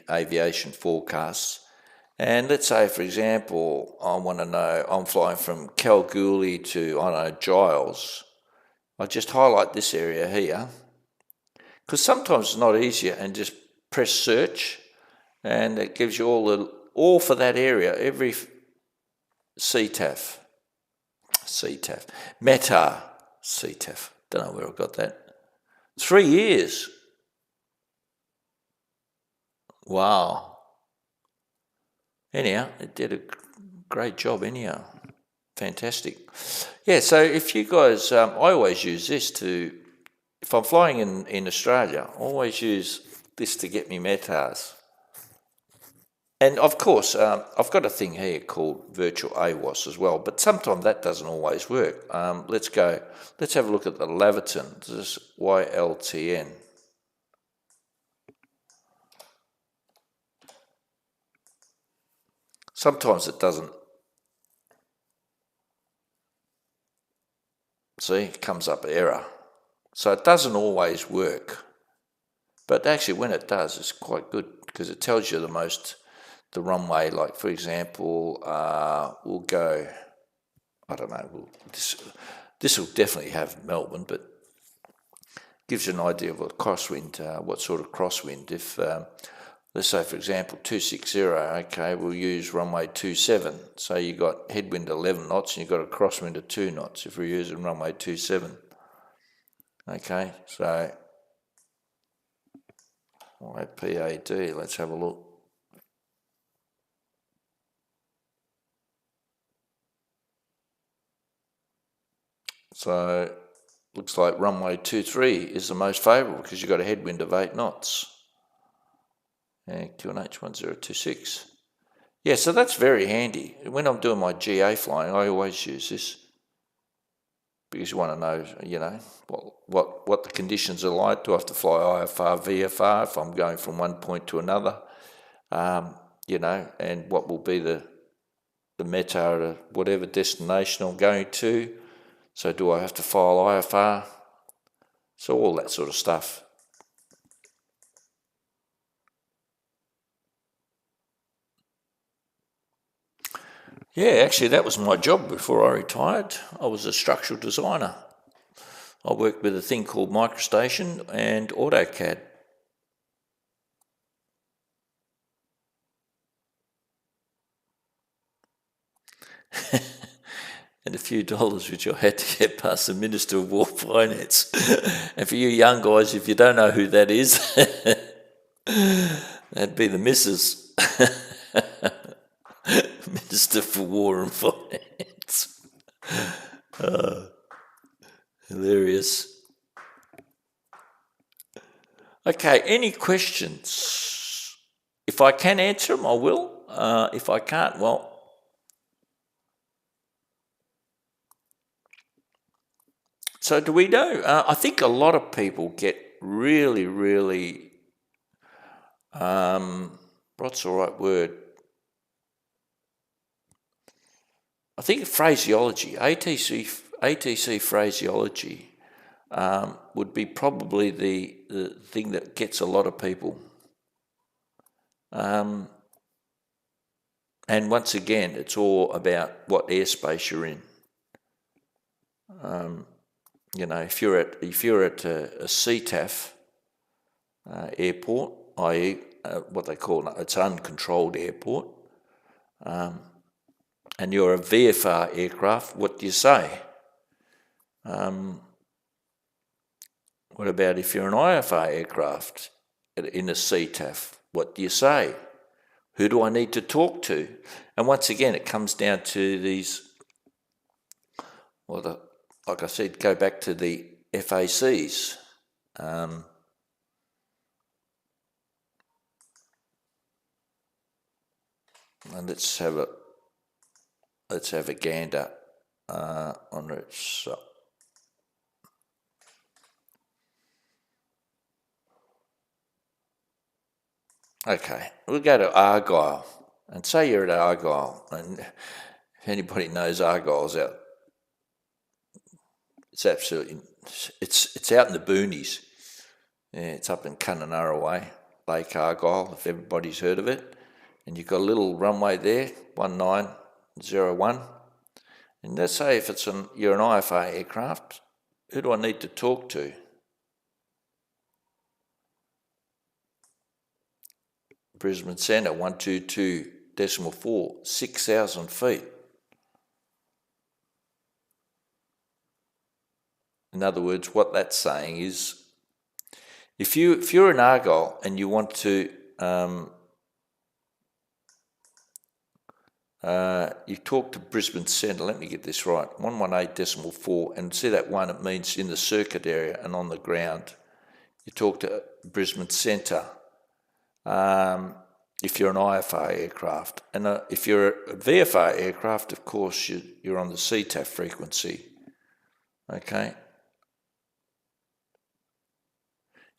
aviation forecasts. And let's say, for example, I want to know, I'm flying from Kalgoorlie to, Giles. I just highlight this area here, because sometimes it's not easier, and just press search, and it gives you all for that area, every CTAF, METAR, CTAF, don't know where I got that. 3 years. Wow. Anyhow, it did a great job anyhow. Fantastic. Yeah, so if you guys, I always use this if I'm flying in Australia, I always use this to get me METARs. And of course, I've got a thing here called virtual AWOS as well, but sometimes that doesn't always work. Let's have a look at the Laverton. This is YLTN. Sometimes it doesn't. See, it comes up error. So it doesn't always work. But actually when it does, it's quite good, because it tells you the runway. Like for example, we'll go, I don't know, this will definitely have Melbourne, but gives you an idea of what crosswind, what sort of crosswind. If let's say for example 260, okay, we'll use runway 27. So you got headwind 11 knots and you've got a crosswind of 2 knots if we're using runway 27. Okay, so PAD, let's have a look. So looks like runway 23 is the most favourable, because you've got a headwind of 8 knots. And QNH 1026. Yeah, so that's very handy. When I'm doing my GA flying, I always use this, because you want to know, what the conditions are like. Do I have to fly IFR, VFR if I'm going from one point to another? And what will be the METAR at whatever destination I'm going to? So do I have to file IFR? So all that sort of stuff. Yeah, actually that was my job before I retired. I was a structural designer. I worked with a thing called MicroStation and AutoCAD. And a few dollars which I had to get past the Minister of War Finance. And for you young guys, if you don't know who that is, that'd be the Mrs. Minister for War and Finance. Hilarious. Okay, any questions? If I can answer them, I will. If I can't, well. So do we know? I think a lot of people get really, really, what's the right word? I think phraseology, ATC phraseology would be probably the thing that gets a lot of people. And once again, it's all about what airspace you're in. If you're at a CTAF airport, i.e. What they call it's uncontrolled airport, and you're a VFR aircraft, what do you say? What about if you're an IFR aircraft in a CTAF? What do you say? Who do I need to talk to? And once again, it comes down to these, like I said, go back to the FACs. And let's have a gander on it. So, okay, we'll go to Argyle, and say you're at Argyle, and If anybody knows Argyle's out, it's absolutely, it's out in the boonies. Yeah, it's up in Kununurra way, Lake Argyle, if everybody's heard of it. And you've got a little runway there, 1901. And let's say if you're an IFR aircraft, who do I need to talk to? Brisbane Centre, 122.4, 6,000 feet. In other words, what that's saying is, if you're in Argyle and you want to, you talk to Brisbane Centre, let me get this right, 118.4, and see that one, it means in the circuit area and on the ground. You talk to Brisbane Centre if you're an IFR aircraft. And if you're a VFR aircraft, of course, you're on the CTAF frequency. Okay?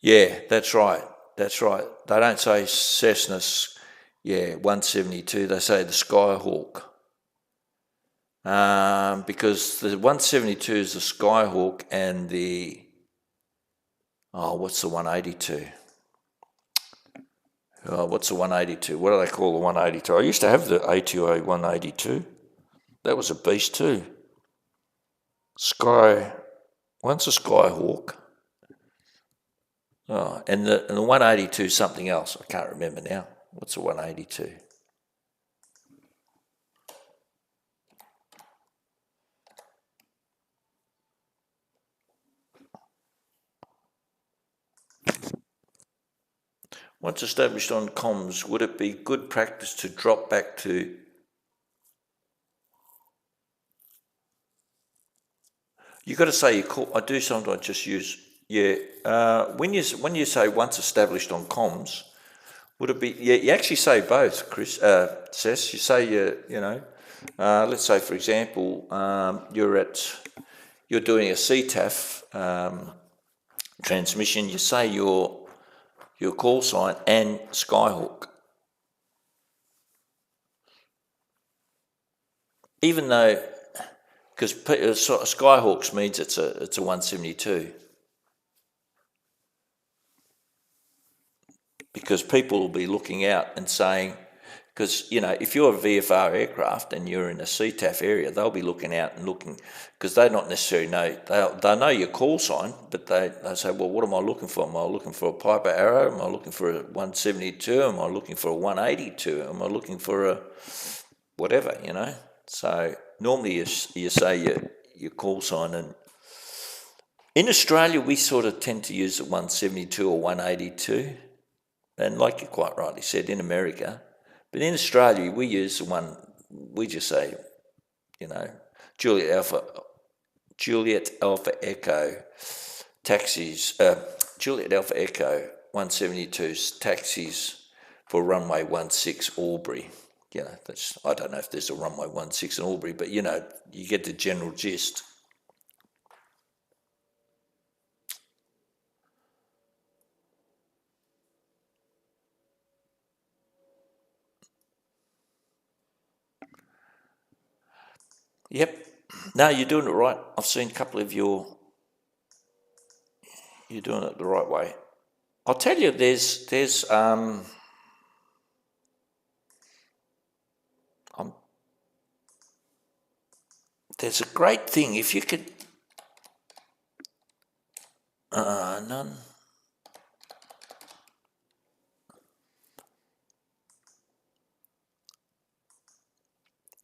Yeah, that's right. That's right. They don't say Cessna's, 172. They say the Skyhawk. Because the 172 is the Skyhawk and what's the 182? What's the 182? What do they call the 182? I used to have the A2A 182. That was a beast too. One's a Skyhawk. Oh, and the 182 is something else. I can't remember now. What's the 182? Once established on comms, would it be good practice to drop back to... You've got to say you call... I do sometimes just use... when you say once established on comms, would it be... Yeah, you actually say both, Chris, Cess. You say, let's say, for example, you're doing a CTAF transmission. You say your call sign and Skyhawk. Even though, because Skyhawks means it's a 172. Because people will be looking out and saying, because, if you're a VFR aircraft and you're in a CTAF area, they'll be looking out and looking, because they not necessarily know, they'll know your call sign, but they say, well, what am I looking for? Am I looking for a Piper Arrow? Am I looking for a 172? Am I looking for a 182? Am I looking for a whatever, So normally you say your call sign, and in Australia we sort of tend to use the 172 or 182. And like you quite rightly said, in America, but in Australia we use the one, we just say, Juliet Alpha Echo taxis, Juliet Alpha Echo 172's taxis for runway 16 Albury. I don't know if there's a runway 16 in Albury, but you get the general gist. Yep. No, you're doing it right. I've seen a couple of you're doing it the right way. I'll tell you, there's a great thing if you could. None.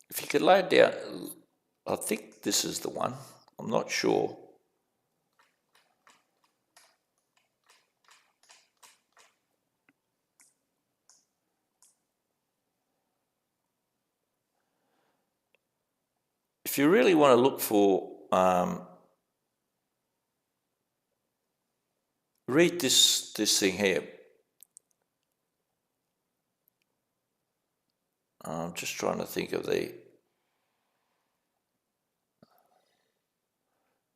If you could lay it down. I think this is the one. I'm not sure. If you really want to look for, read this thing here. I'm just trying to think of the...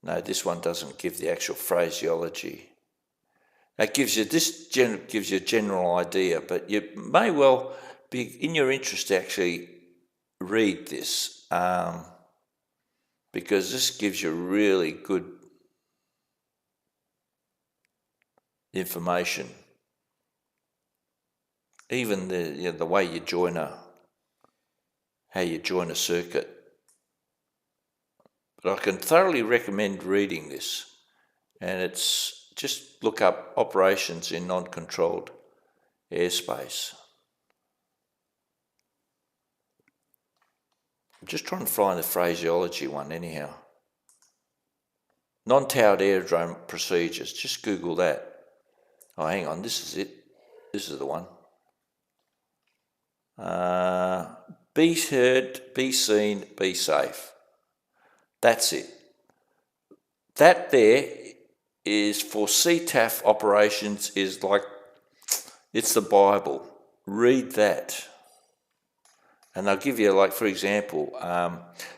No, this one doesn't give the actual phraseology. It gives you gives you a general idea, but you may well be in your interest to actually read this because this gives you really good information. Even the way you join how you join a circuit. But I can thoroughly recommend reading this, and it's just look up operations in non-controlled airspace. I'm just trying to find the phraseology one anyhow. Non-towered aerodrome procedures, just Google that. Oh, hang on, this is it. This is the one. Be heard, be seen, be safe. That's it. That there is for CTAF operations is like, it's the Bible. Read that. And they'll give you, like, for example,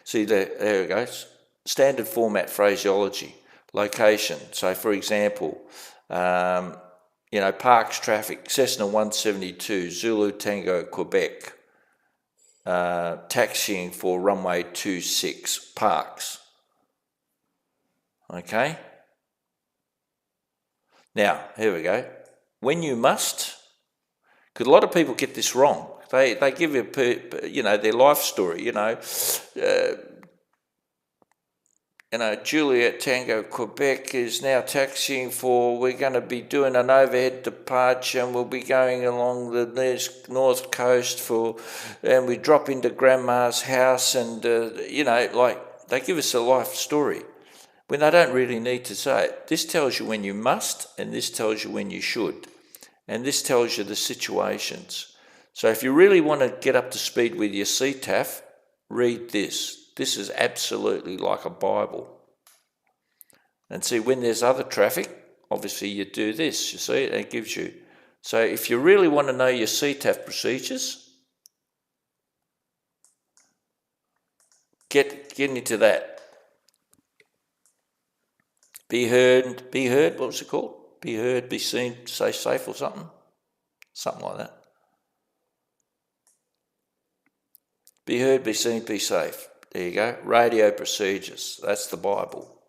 see there it goes. Standard format phraseology, location. So, for example, Parks traffic, Cessna 172, Zulu Tango, Quebec, taxiing for runway 26, Parks. Okay? Now, here we go. When you must, because a lot of people get this wrong. They give you, their life story, Juliet Tango Quebec is now taxiing we're going to be doing an overhead departure and we'll be going along the north coast and we drop into Grandma's house and, they give us a life story when they don't really need to say it. This tells you when you must and this tells you when you should. And this tells you the situations. So if you really want to get up to speed with your CTAF, read this. This is absolutely like a Bible. And see, when there's other traffic, obviously you do this, you see, it gives you. So if you really want to know your CTAF procedures, get into that. Be heard, what was it called? Be heard, be seen, stay safe or something? Something like that. Be heard, be seen, be safe. There you go. Radio procedures. That's the Bible.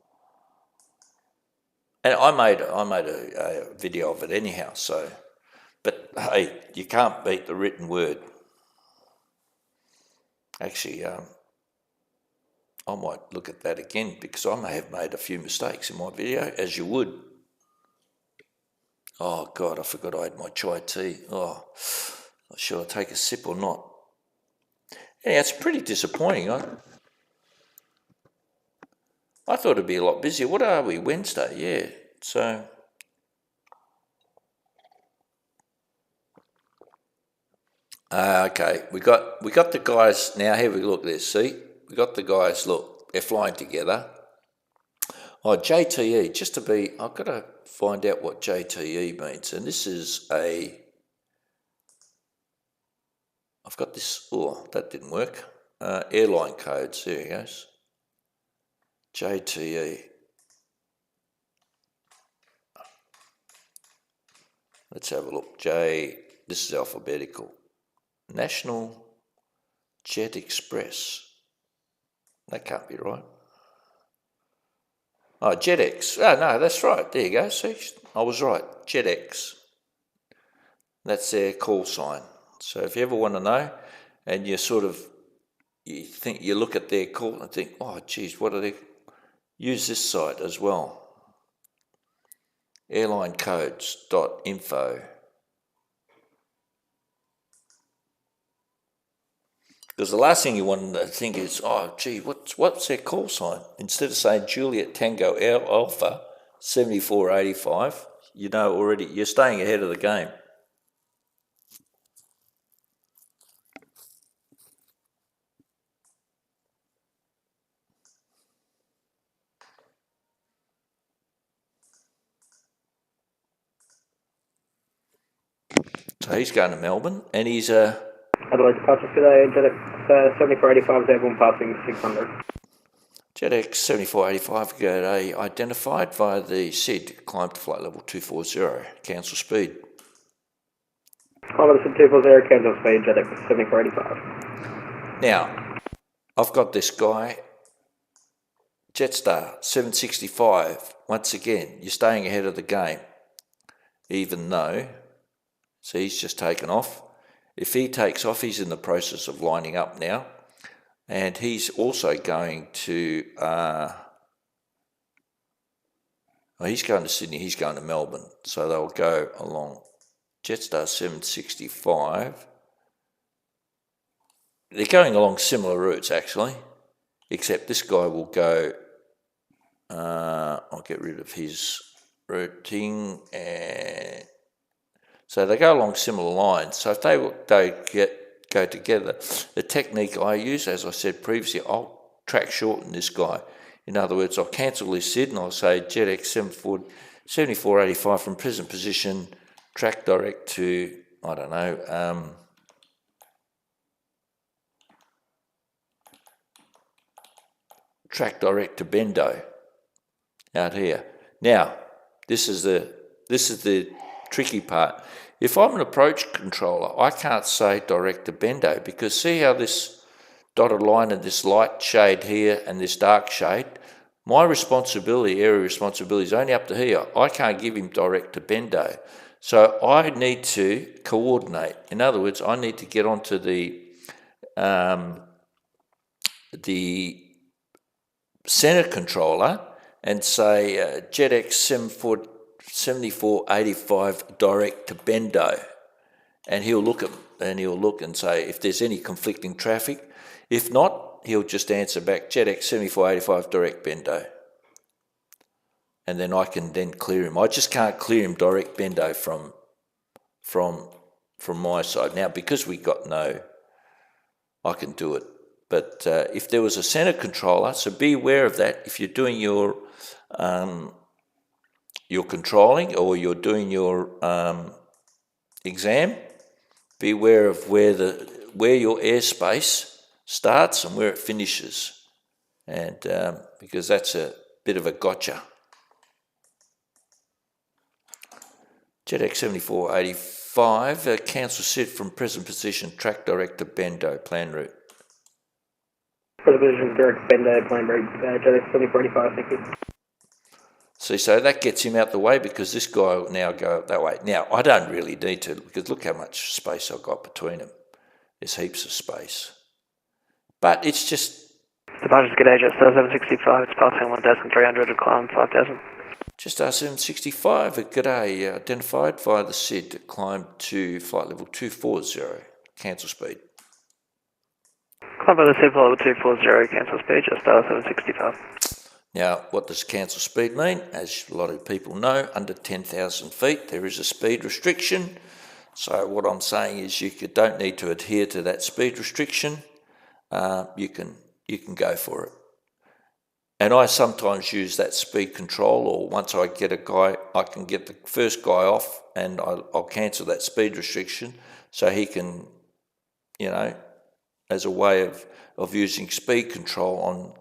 And I made a video of it anyhow. So, but hey, you can't beat the written word. Actually, I might look at that again because I may have made a few mistakes in my video, as you would. Oh God, I forgot I had my chai tea. Oh, not sure I'll take a sip or not. Yeah, it's pretty disappointing. I thought it'd be a lot busier. What are we? Wednesday, yeah. So okay, we got the guys now. Here we look. There, see, we got the guys. Look, they're flying together. Oh, JTE. Just to be, I've got to find out what JTE means. And this is I've got this. Oh, that didn't work. Airline codes. There he goes. JTE. Let's have a look. This is alphabetical. National Jet Express. That can't be right. Oh, JetX. Oh, no, that's right. There you go. See, I was right. JetX. That's their call sign. So if you ever want to know, and you you look at their call and think, oh, geez, what are they? Use this site as well. Airlinecodes.info. Because the last thing you want to think is, oh, gee, what's their call sign? Instead of saying Juliet Tango Alpha 7485, you know already, you're staying ahead of the game. So he's going to Melbourne, and he's Adelaide departure today, JetX 7485 airborne passing 600. JetX 7485 today identified via the SID, climb to flight level 240, cancel speed. Climb to 240, cancel speed, JetX 7485. Now, I've got this guy, Jetstar 765. Once again, you're staying ahead of the game, even though, so he's just taken off. If he takes off, he's in the process of lining up now, and he's also going to, he's going to Sydney, he's going to Melbourne, so they'll go along Jetstar 765. They're going along similar routes, actually, except this guy will go, I'll get rid of his routing, and so they go along similar lines. So if they go together, the technique I use, as I said previously, I'll track shorten this guy. In other words, I'll cancel this SID and I'll say JetX 7485 from present position, track direct to, I don't know, track direct to Bendo out here. Now, this is the tricky part. If I'm an approach controller, I can't say direct to Bendo, because see how this dotted line and this light shade here and this dark shade, my responsibility, area responsibility, is only up to here. I can't give him direct to Bendo. So I need to coordinate. In other words, I need to get onto the center controller and say JetX 7485 direct to Bendo, and he'll look and say if there's any conflicting traffic. If not, he'll just answer back JetX 7485 direct Bendo, and then I can then clear him. I just can't clear him direct Bendo from my side. Now, because we got no, I can do it. But if there was a center controller, so be aware of that. If you're doing your controlling or you're doing your exam, be aware of where your airspace starts and where it finishes, and because that's a bit of a gotcha. JetX 7485, cancel SID from present position, track direct to Bendo, plan route. Present position, direct Bendo, plan route, JetX 7485, thank you. See, so that gets him out the way, because this guy will now go that way. Now, I don't really need to, because look how much space I've got between them. There's heaps of space. But it's just... Departures, good day, Jetstar 765, it's passing 1,300 to climb 5,000. Jetstar 765, g'day, identified via the SID, climb to flight level 240, cancel speed. Climb by the SID, flight level 240, cancel speed, Jetstar 765. Now, what does cancel speed mean? As a lot of people know, under 10,000 feet there is a speed restriction. So what I'm saying is you don't need to adhere to that speed restriction. You can go for it. And I sometimes use that speed control, or once I get a guy, I can get the first guy off and I'll cancel that speed restriction so he can, as a way of using speed control on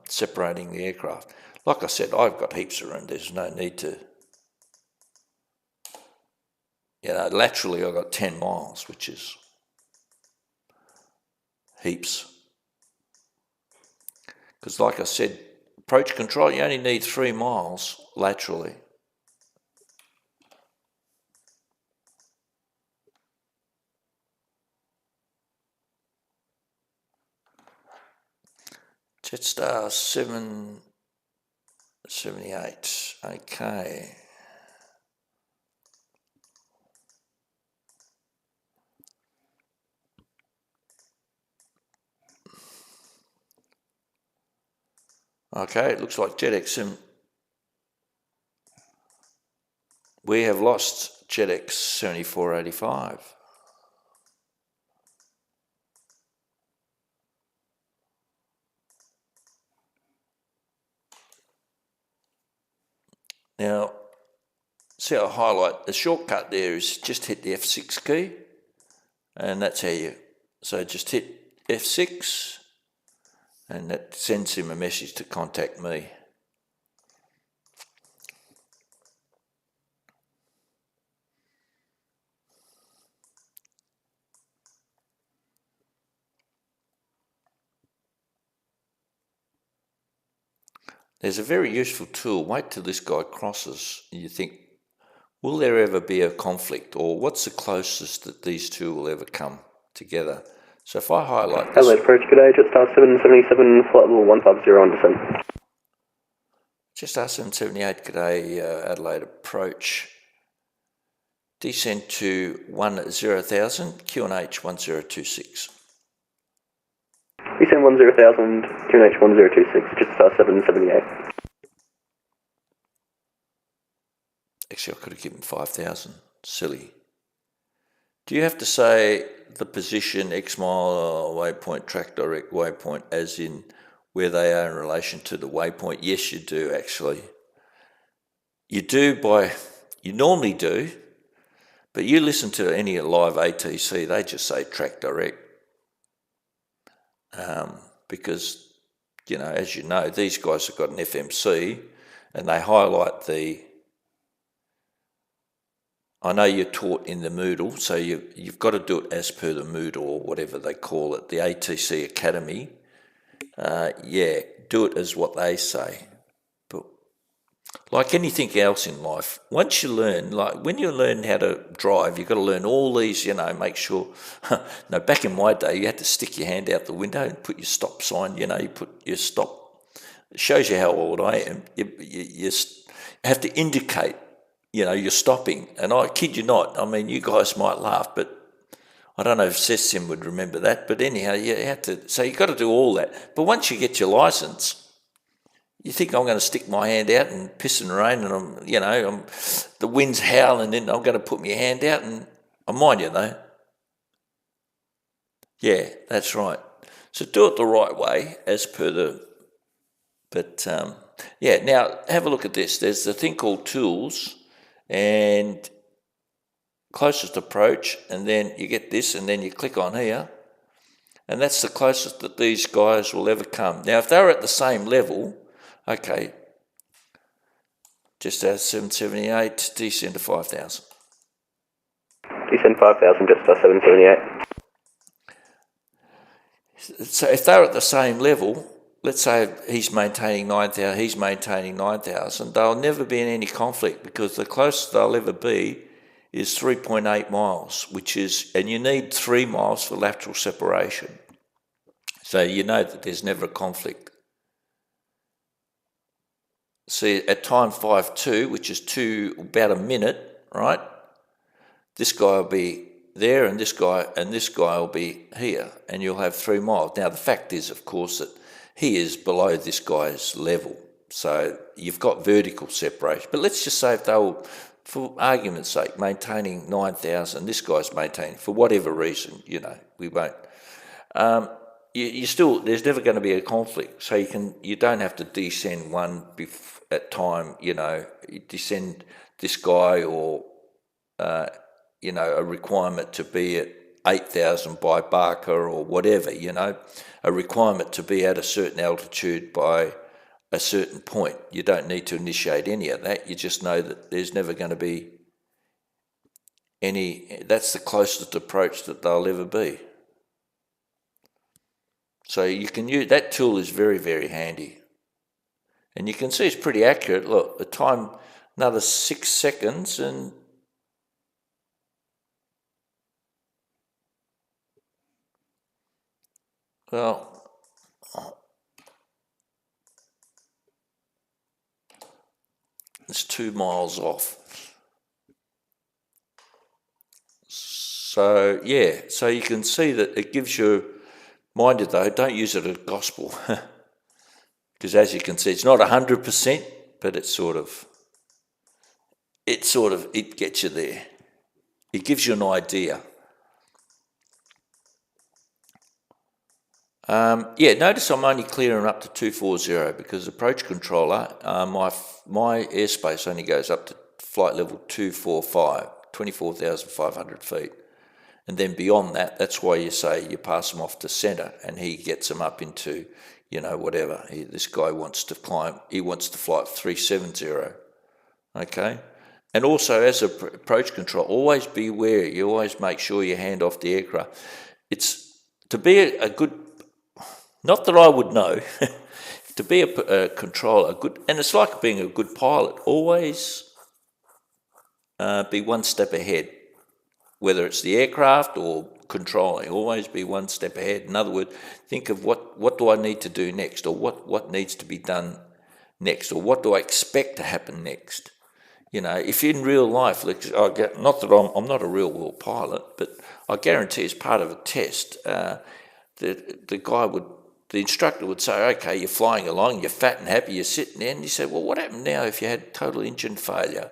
separating the aircraft. Like I said, I've got heaps of room. There's no need to, laterally I've got 10 miles, which is heaps. Because like I said, approach control, you only need 3 miles laterally. Jetstar 778, okay. Okay, it looks like JetX. We have lost JetX 7485. Now, see how I highlight, the shortcut there is just hit the F6 key, and that's how so just hit F6, and that sends him a message to contact me. there's a very useful tool. Wait till this guy crosses and you think, will there ever be a conflict, or what's the closest that these two will ever come together? So if I highlight this... Adelaide approach, good day, Jetstar 777, flight level 150 on descent. Jetstar 778, good day, Adelaide approach. Descend to 10,000, QNH 1026. Descend 10,000, QNH 1026, Jetstar 778. Actually, I could have given 5,000. Silly. Do you have to say the position, X mile, waypoint, track direct waypoint, as in where they are in relation to the waypoint? Yes, you do, actually. You normally do, but you listen to any live ATC, they just say track direct. Because, as you know, these guys have got an FMC and they highlight I know you're taught in the Moodle, so you've got to do it as per the Moodle or whatever they call it, the ATC Academy. Do it as what they say. But like anything else in life, once you learn, like when you learn how to drive, you've got to learn all these, make sure. No, back in my day, you had to stick your hand out the window and put your stop sign, you put your stop. It shows you how old I am. You have to indicate, you're stopping. And I kid you not, I mean, you guys might laugh, but I don't know if Sessim would remember that. But anyhow, you have to, so you've got to do all that. But once you get your licence, you think I'm going to stick my hand out and piss and rain and the wind's howling and I'm going to put my hand out and I mind you though. Yeah, that's right. So do it the right way as per now have a look at this. There's a thing called tools and closest approach, and then you get this and then you click on here and that's the closest that these guys will ever come. Now if they're at the same level, okay, just at 778, descend to 5,000. Descend 5,000, Jetstar 778. So if they're at the same level, let's say he's maintaining 9,000, they'll never be in any conflict because the closest they'll ever be is 3.8 miles, and you need 3 miles for lateral separation. So you know that there's never a conflict. See, at time 5.2, which is about a minute, right? This guy will be there and this guy will be here, and you'll have 3 miles. Now, the fact is, of course, that he is below this guy's level. So you've got vertical separation. But let's just say if they were, for argument's sake, maintaining 9,000, this guy's maintaining, for whatever reason, we won't. There's never going to be a conflict. So you don't have to descend one at time, you descend this guy or, a requirement to be at 8,000 by Barker or whatever, a requirement to be at a certain altitude by a certain point. You don't need to initiate any of that. You just know that there's never going to be that's the closest approach that they'll ever be. So you can use, that tool is very, very handy. And you can see it's pretty accurate. Look, the time, another 6 seconds and well, it's 2 miles off. So, so you can see that it gives you, mind you though, don't use it as gospel. Because as you can see, it's not 100%, but it gets you there. It gives you an idea. Notice I'm only clearing up to 240 because approach controller, my airspace only goes up to flight level 245, 24,500 feet. And then beyond that, that's why you say you pass them off to centre and he gets them up into, whatever. This guy wants to climb, he wants to fly at 370, okay? And also as an approach control, always be wary. You always make sure you hand off the aircraft. It's to be a good, not that I would know, to be a controller, and it's like being a good pilot, always be one step ahead, whether it's the aircraft or controlling, always be one step ahead. In other words, think of what do I need to do next, or what needs to be done next, or what do I expect to happen next. If in real life, not that I'm not a real world pilot, but I guarantee as part of a test, the instructor would say, okay, you're flying along, you're fat and happy, you're sitting there, and you say, well, what happened now if you had total engine failure?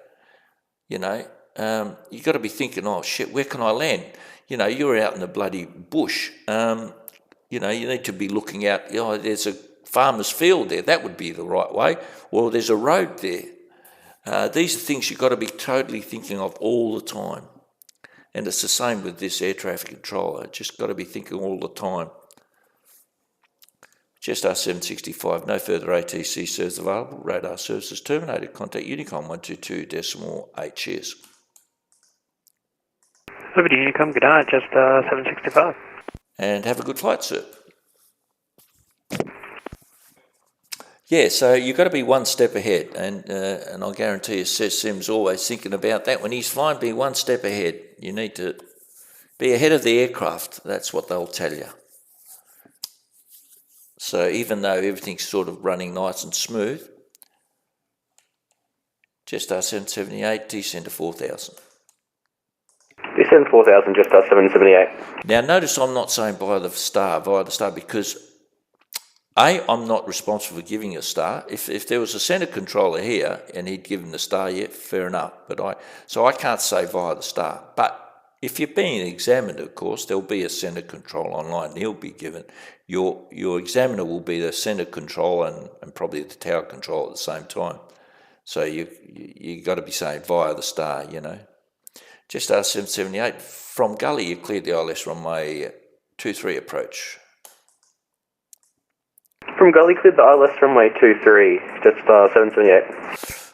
You've got to be thinking, oh shit, where can I land? You're out in the bloody bush. You need to be looking out, there's a farmer's field there, that would be the right way, or there's a road there. These are things you've got to be totally thinking of all the time. And it's the same with this air traffic controller. Just got to be thinking all the time. Just R765, no further ATC service available. Radar services terminated. Contact Unicom 122.8. Cheers. Over to Unicom, good night, just 765. And have a good flight, sir. Yeah, so you've got to be one step ahead, and I guarantee you Seth Sim's always thinking about that. When he's flying, be one step ahead. You need to be ahead of the aircraft. That's what they'll tell you. So even though everything's sort of running nice and smooth, just R778, descend to 4,000. Descend 4,000, just R778. Now notice I'm not saying via the star because I'm not responsible for giving a star. If there was a centre controller here and he'd given the star, yeah, fair enough. So I can't say via the star. But if you're being examined, of course, there'll be a centre control online. He'll be given. Your examiner will be the centre control and probably the tower control at the same time. So you got to be saying via the star, Just R778 from Gully, you cleared the ILS runway 23 approach. From Gully, cleared the ILS runway 23, just 778.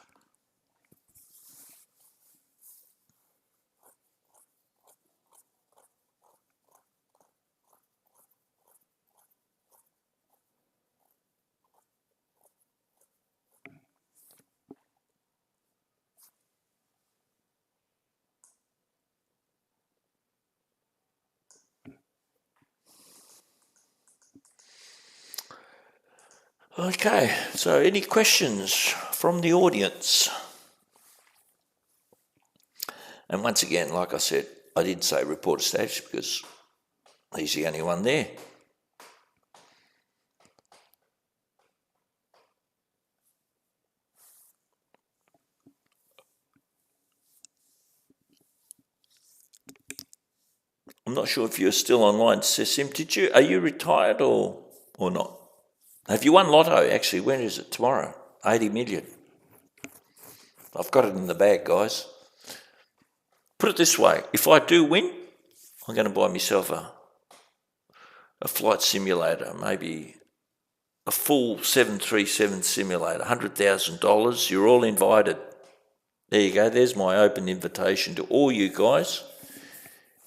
Okay, so any questions from the audience? And once again, like I said, I did say report status because he's the only one there. I'm not sure if you're still online, Sim. Are you retired or not? Have you won Lotto, actually? When is it? Tomorrow? 80 million. I've got it in the bag, guys. Put it this way, if I do win, I'm going to buy myself a flight simulator, maybe a full 737 simulator, $100,000. You're all invited. There you go. There's my open invitation to all you guys.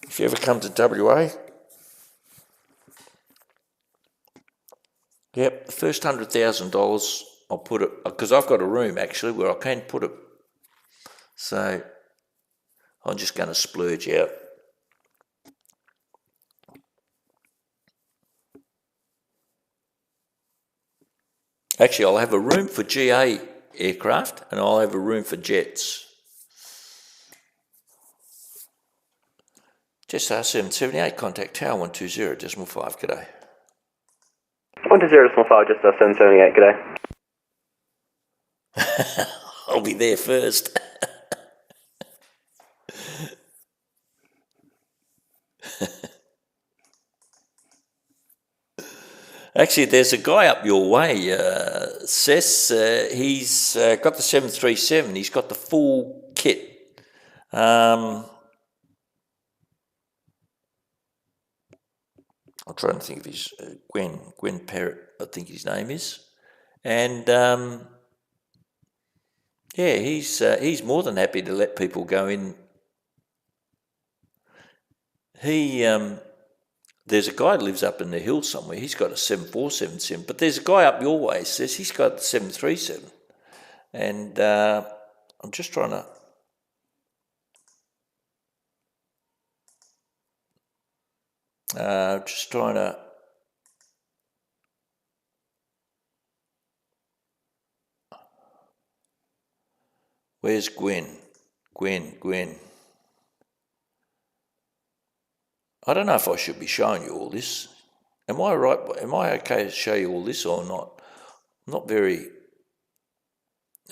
If you ever come to WA, yep, the first $100,000 I'll put it, because I've got a room actually where I can put it. So I'm just going to splurge out. Actually, I'll have a room for GA aircraft and I'll have a room for jets. Just R778, contact Tower 120.5, g'day. 120.5, just 778, g'day. I'll be there first. Actually, there's a guy up your way, Cess. He's got the 737. He's got the full kit. I'm trying to think of his Gwen Parrott, I think his name is, and yeah, he's more than happy to let people go in. there's a guy who lives up in the hills somewhere. He's got a 747 sim, but there's a guy up your way says he's got the 737, and I'm just trying to. Where's Gwen? Gwen. I don't know if I should be showing you all this. Am I right? Am I okay to show you all this or not? I'm not very.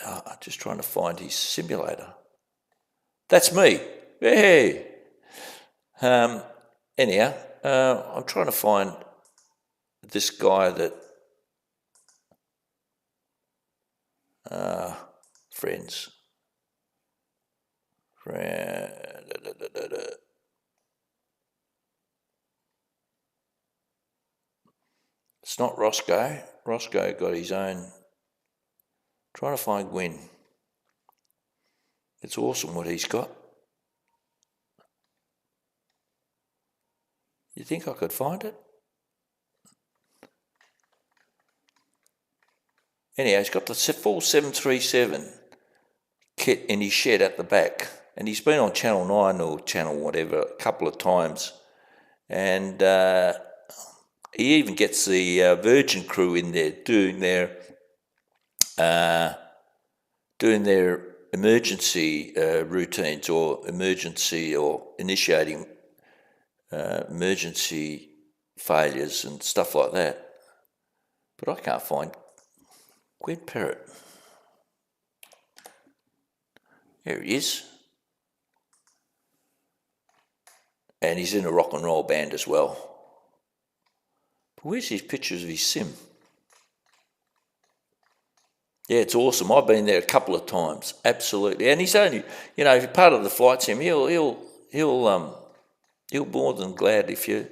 I'm just trying to find his simulator. That's me. Hey. Anyhow, I'm trying to find this guy that. Friends. It's not Roscoe. Roscoe got his own. Trying to find Gwen. It's awesome what he's got. You think I could find it? Anyhow, he's got the full 737 kit in his shed at the back, and he's been on Channel 9 or Channel whatever a couple of times, and he even gets the Virgin crew in there doing their emergency routines or initiating emergency failures and stuff like that. But I can't find Gwen Parrott. There he is. And he's in a rock and roll band as well. But where's his pictures of his sim? Yeah, it's awesome. I've been there a couple of times, absolutely. And he's only, if you're part of the flight sim, he'll more than glad if you.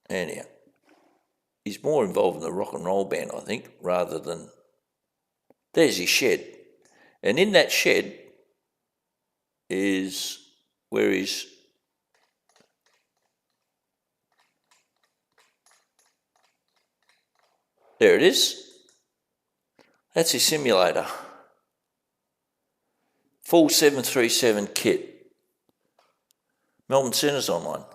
Anyhow, he's more involved in the rock and roll band, I think, rather than. There's his shed, and in that shed is where he's. There it is. That's his simulator. Full 737 kit. Melbourne Centre's online.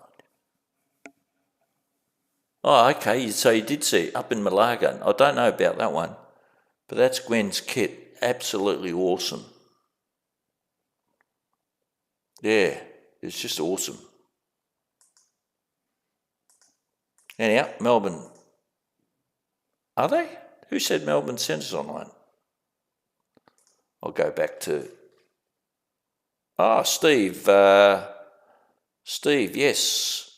Oh, okay, so you did see it up in Malaga. I don't know about that one, but that's Gwen's kit. Absolutely awesome. Yeah, it's just awesome. Anyhow, Melbourne. Are they? Who said Melbourne Centre's online? I'll go back to. Steve. Steve, yes.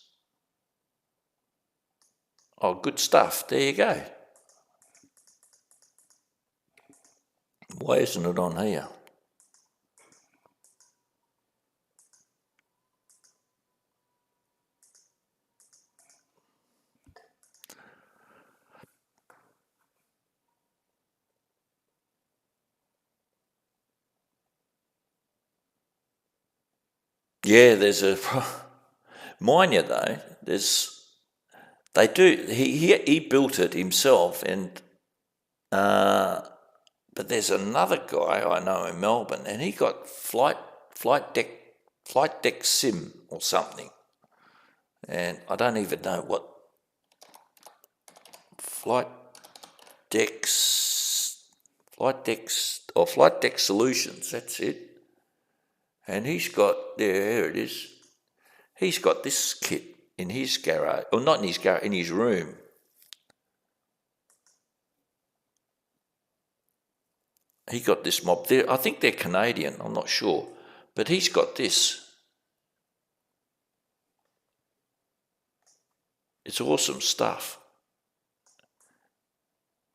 Oh, good stuff. There you go. Why isn't it on here? Yeah, there's a. Mind you, though, they do. He built it himself, and but there's another guy I know in Melbourne, and he got flight deck sim or something, and I don't even know what flight deck solutions. That's it. And he's got there it is. He's got this kit in his garage, or not in his garage, in his room. He got this mob. I think they're Canadian, I'm not sure. But he's got this. It's awesome stuff.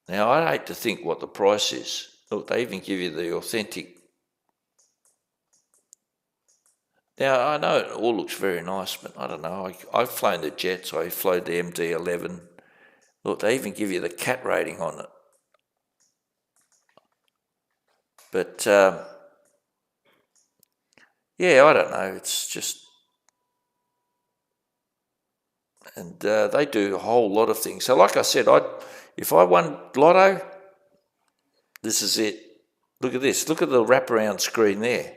Now, I'd hate to think what the price is. Look, they even give you the authentic. Now, I know it all looks very nice, but I don't know. I've flown the jets. I flew the MD-11. Look, they even give you the cat rating on it. But, yeah, I don't know. It's just. And they do a whole lot of things. So like I said, if I won Lotto, this is it. Look at this. Look at the wraparound screen there.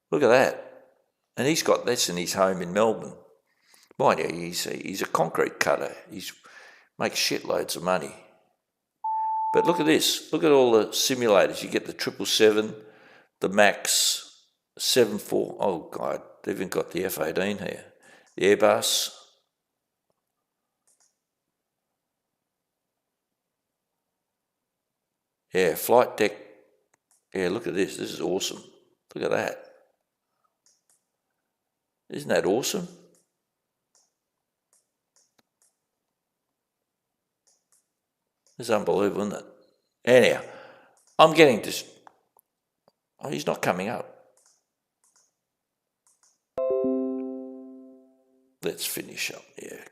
Look at that. And he's got this in his home in Melbourne. Mind you, he's a concrete cutter. He makes shitloads of money. But look at this. Look at all the simulators. You get the 777, the Max 74. Oh, God, they've even got the F-18 here. The Airbus. Yeah, flight deck. Yeah, look at this. This is awesome. Look at that. Isn't that awesome? It's unbelievable, isn't it? Anyhow, I'm getting this. Oh, he's not coming up. Let's finish up. Yeah,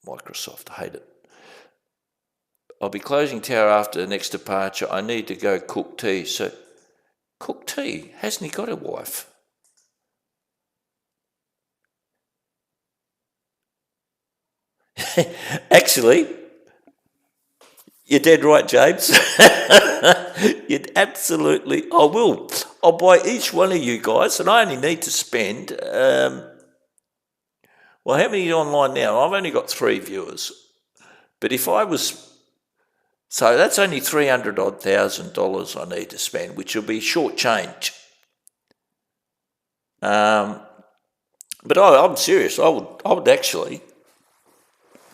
Microsoft, I hate it. I'll be closing tower after the next departure. I need to go cook tea. So, cook tea? Hasn't he got a wife? Actually, you're dead right, James. You'd absolutely... I will. I'll buy each one of you guys, and I only need to spend... well, how many are online now? I've only got 3 viewers. But if I was... So that's only $300,000 I need to spend, which will be short change. But I'm serious. I would actually...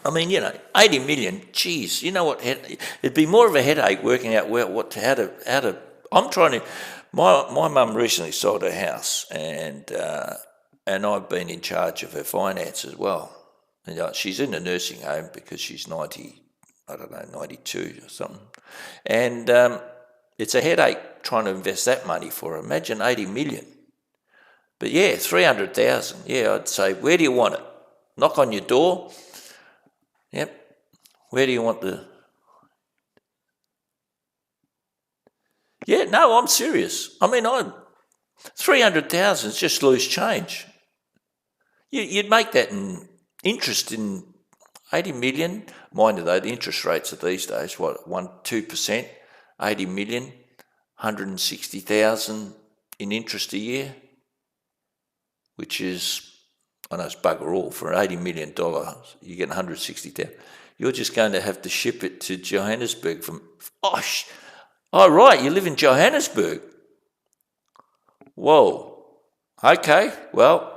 I mean, 80 million. Geez, you know what? It'd be more of a headache working out how to. I'm trying to. My mum recently sold her house, and I've been in charge of her finance as well. And she's in a nursing home because she's 90. I don't know, 92 or something. And it's a headache trying to invest that money for her. Imagine 80 million. But yeah, 300,000. Yeah, I'd say, where do you want it? Knock on your door. Yep. Where do you want the... Yeah, no, I'm serious. I mean, 300,000 is just loose change. You'd make that in interest in 80 million. Mind you though, the interest rates of these days, 2%, 80 million, 160,000 in interest a year, which is... I know it's bugger all. For $80 million, you get 160,000. You're just going to have to ship it to Johannesburg from... Oh, right, you live in Johannesburg. Whoa. Okay, well...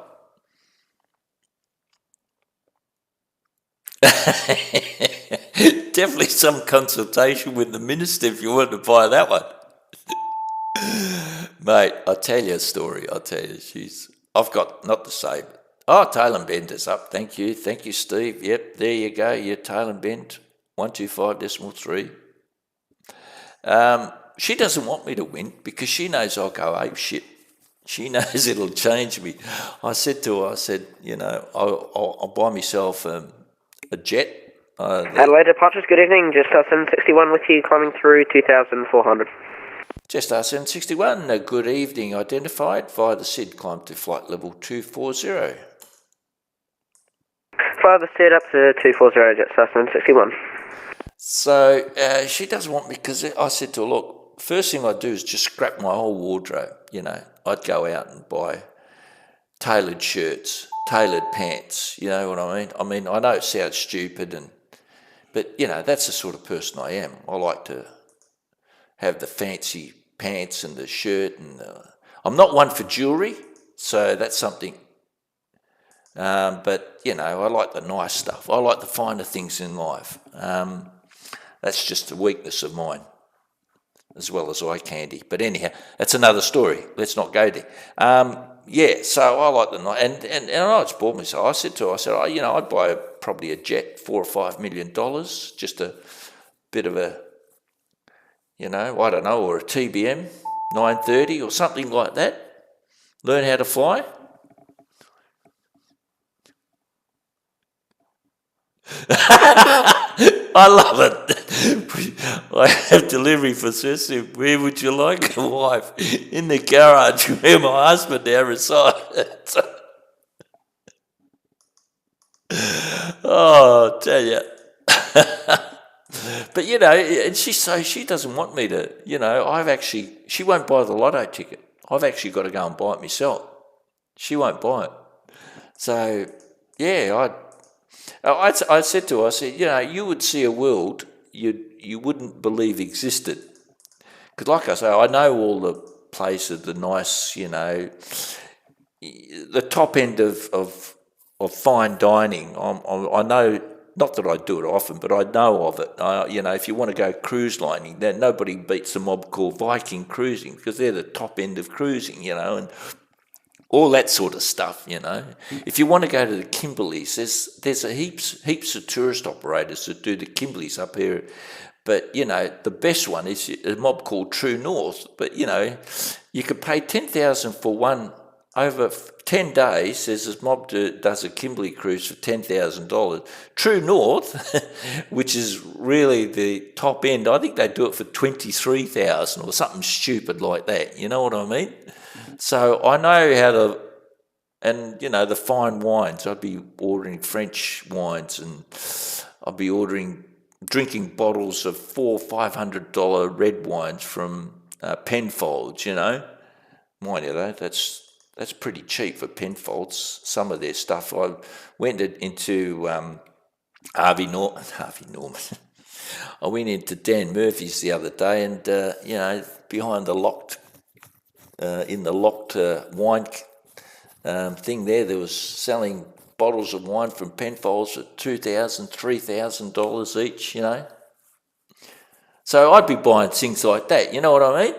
Definitely some consultation with the minister if you want to buy that one. Mate, I'll tell you a story. I've got, not to say... Oh, tail and bend is up. Thank you, Steve. Yep, there you go. Your tail and bend, 125.3. She doesn't want me to win because she knows I'll go ape shit. She knows it'll change me. I said to her, I'll buy myself a jet. Adelaide departures, good evening. Just 761 with you, climbing through 2,400. Just R761, good evening. Identified via the SID, climb to flight level 240. Fire the SID up to 240, just 761. So she doesn't want me because I said to her, look, first thing I'd do is just scrap my whole wardrobe. I'd go out and buy tailored shirts, tailored pants, you know what I mean? I mean, I know it sounds stupid, but that's the sort of person I am. I like to have the fancy pants and the shirt, and I'm not one for jewellery, so that's something. But I like the nice stuff. I like the finer things in life. That's just a weakness of mine, as well as eye candy. But anyhow, that's another story. Let's not go there. So I like the nice, and I just bought myself. I said to her, I'd buy probably a jet, $4 or $5 million, just a bit of a, I don't know, or a TBM 930 or something like that. Learn how to fly. I love it. I have delivery for Cecil. Where would you like a wife? In the garage where my husband now resides. Oh, I tell you. But, you know, and she doesn't want me to, you know, she won't buy the lotto ticket. I've actually got to go and buy it myself. She won't buy it. So, yeah, I said to her, I said, you know, you would see a world you wouldn't believe existed. Because like I say, I know all the places, the nice, you know, the top end of fine dining. I know, not that I do it often, but I know of it. You know, if you want to go cruise lining, then nobody beats a mob called Viking Cruising, because they're the top end of cruising, you know, and all that sort of stuff, you know. If you want to go to the Kimberleys, there's heaps of tourist operators that do the Kimberleys up here. But, you know, the best one is a mob called True North. But, you know, you could pay $10,000 for one over 10 days. There's this mob does a Kimberley cruise for $10,000. True North, which is really the top end, I think they do it for $23,000 or something stupid like that. You know what I mean? So I know how to, and you know, the fine wines. I'd be ordering French wines, and I'd be drinking bottles of $400-500 red wines from Penfolds. You know, mind you, though, that's pretty cheap for Penfolds. Some of their stuff. I went into Harvey Norman. I went into Dan Murphy's the other day, and you know, behind the locked. In the locked wine thing there was selling bottles of wine from Penfolds at $2,000, $3,000 each, you know. So I'd be buying things like that, you know what I mean?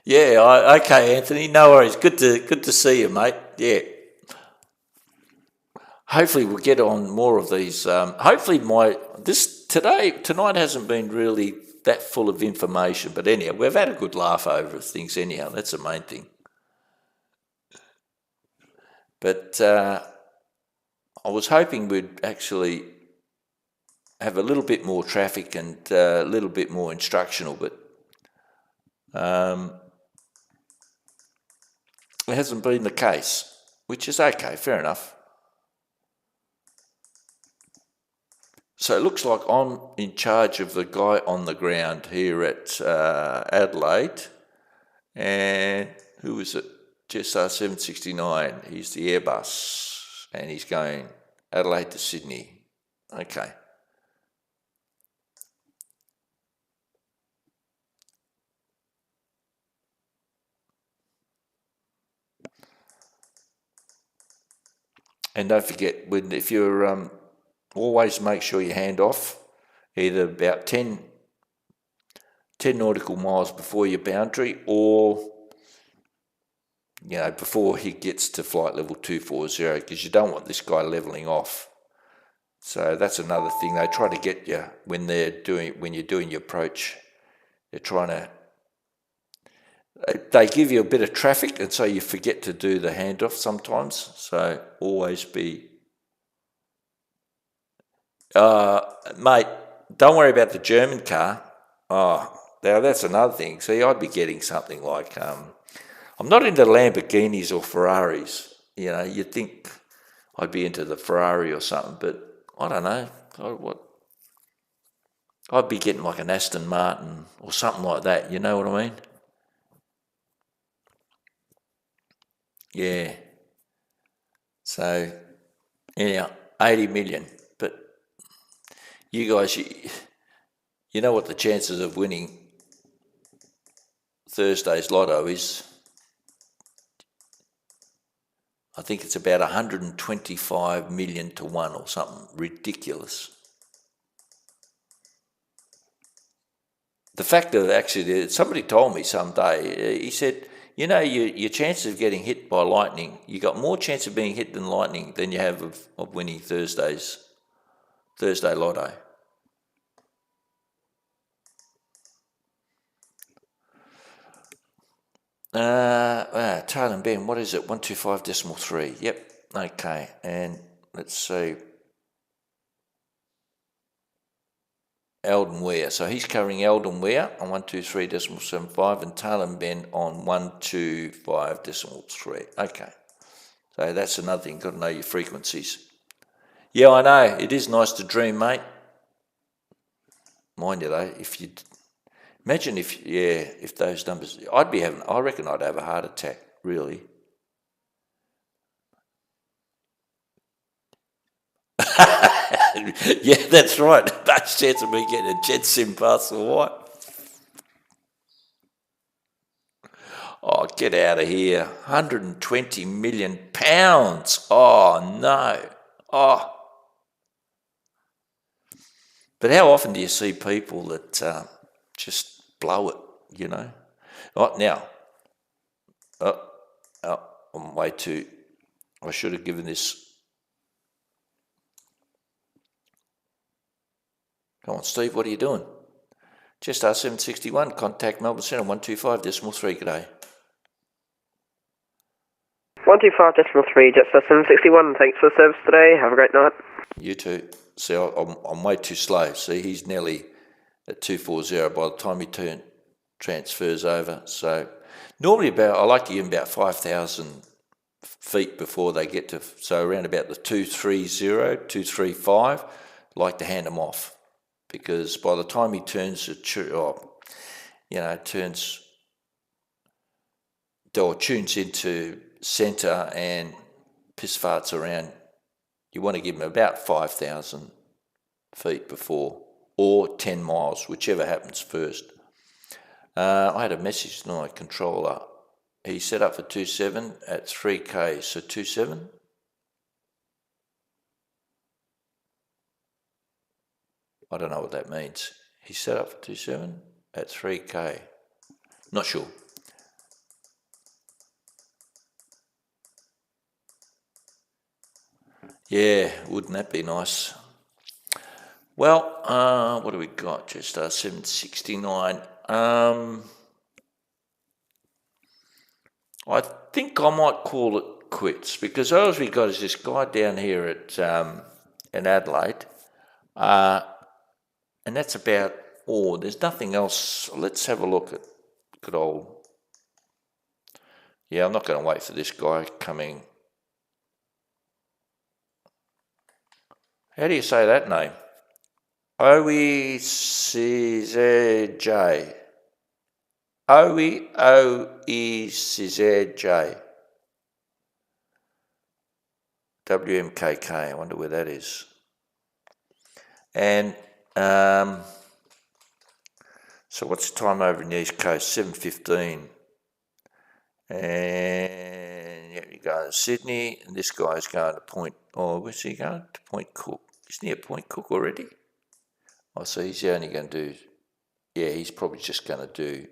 Yeah, okay, Anthony, no worries. Good to see you, mate. Yeah. Hopefully we'll get on more of these. Hopefully tonight hasn't been really that full of information, but anyhow, we've had a good laugh over things anyhow. That's the main thing. But I was hoping we'd actually have a little bit more traffic and a little bit more instructional, but it hasn't been the case, which is okay, fair enough. So it looks like I'm in charge of the guy on the ground here at Adelaide. And who is it? GSR 769. He's the Airbus. And he's going Adelaide to Sydney. Okay. And don't forget, if you're always make sure you hand off either about 10 nautical miles before your boundary, or you know, before he gets to flight level 240, because you don't want this guy levelling off. So that's another thing they try to get you when you're doing your approach. They're trying to. They give you a bit of traffic, and so you forget to do the handoff sometimes. So always be, mate. Don't worry about the German car. Oh, now that's another thing. See, I'd be getting something like. I'm not into Lamborghinis or Ferraris. You know, you'd think I'd be into the Ferrari or something, but I don't know. I'd be getting like an Aston Martin or something like that. You know what I mean? Yeah. So, anyhow, 80 million. But you guys, you know what the chances of winning Thursday's lotto is? I think it's about 125 million to 1 or something ridiculous. The fact that actually, somebody told me someday, he said, you know, your chances of getting hit by lightning, you got more chance of being hit than lightning than you have of winning Thursday lotto. Tail and Ben, what is it? 125.3. Yep. Okay. And let's see. Eldon Weir. So he's covering Eldon Weir on 123.75 and Tail and Ben on 125.3. Okay. So that's another thing, got to know your frequencies. Yeah, I know, it is nice to dream, mate. Mind you though, imagine if those numbers, I reckon I'd have a heart attack, really. Yeah, that's right. Best chance of me getting a jet sim past the white. Oh, get out of here. £120 million. Oh, no. Oh. But how often do you see people that just blow it, you know? Oh, now. I'm way too... I should have given this... Come on, Steve, what are you doing? Just R761, contact Melbourne Centre, 125.3, g'day. 125.3, Jetstar 761, thanks for the service today, have a great night. You too. See, I'm way too slow. See, he's nearly at 240 by the time he transfers over. So normally I like to give him about 5,000 feet before they get to, so around about the 230, 235, like to hand them off. Because by the time he turns tunes into centre and piss farts around, you want to give him about 5,000 feet before, or 10 miles, whichever happens first. I had a message from my controller. He set up for 27 at 3K, so 27. I don't know what that means. He set up for 27 at 3K. Not sure. Yeah, wouldn't that be nice? Well, what do we got? Just 769. I think I might call it quits, because all we got is this guy down here at in Adelaide, and that's about all. There's nothing else. Let's have a look at good old... Yeah, I'm not going to wait for this guy coming. How do you say that name? OECZJ. OECZJ. WMKK, I wonder where that is. And so what's the time over in the East Coast? 7:15. And yeah, you go to Sydney, and this guy's going to where's he going? To Point Cook. Isn't he at Point Cook already? Oh, so he's only going to do, yeah, he's probably just going to do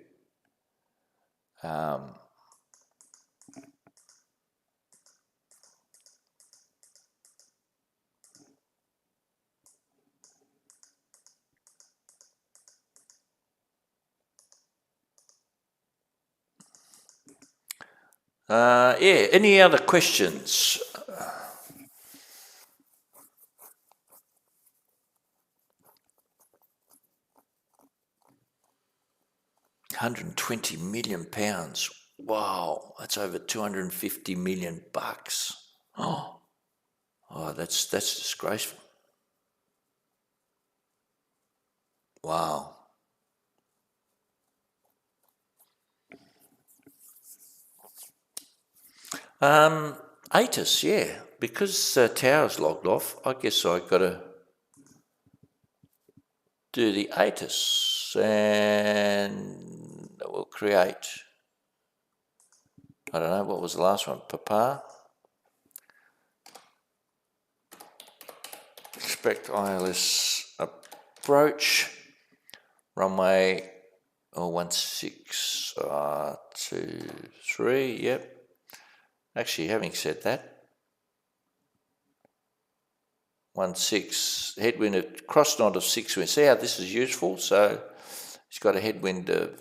yeah, any other questions? £120 million. Wow, that's over 250 million bucks. Oh, that's disgraceful. Wow. ATIS, yeah, because tower's logged off, I guess I got to do the ATIS, and we'll create, I don't know, what was the last one? Papa. Expect ILS approach, runway 1623, yep. Actually, having said that, 16, headwind at cross knot of 6 wind. See how this is useful? So it's got a headwind of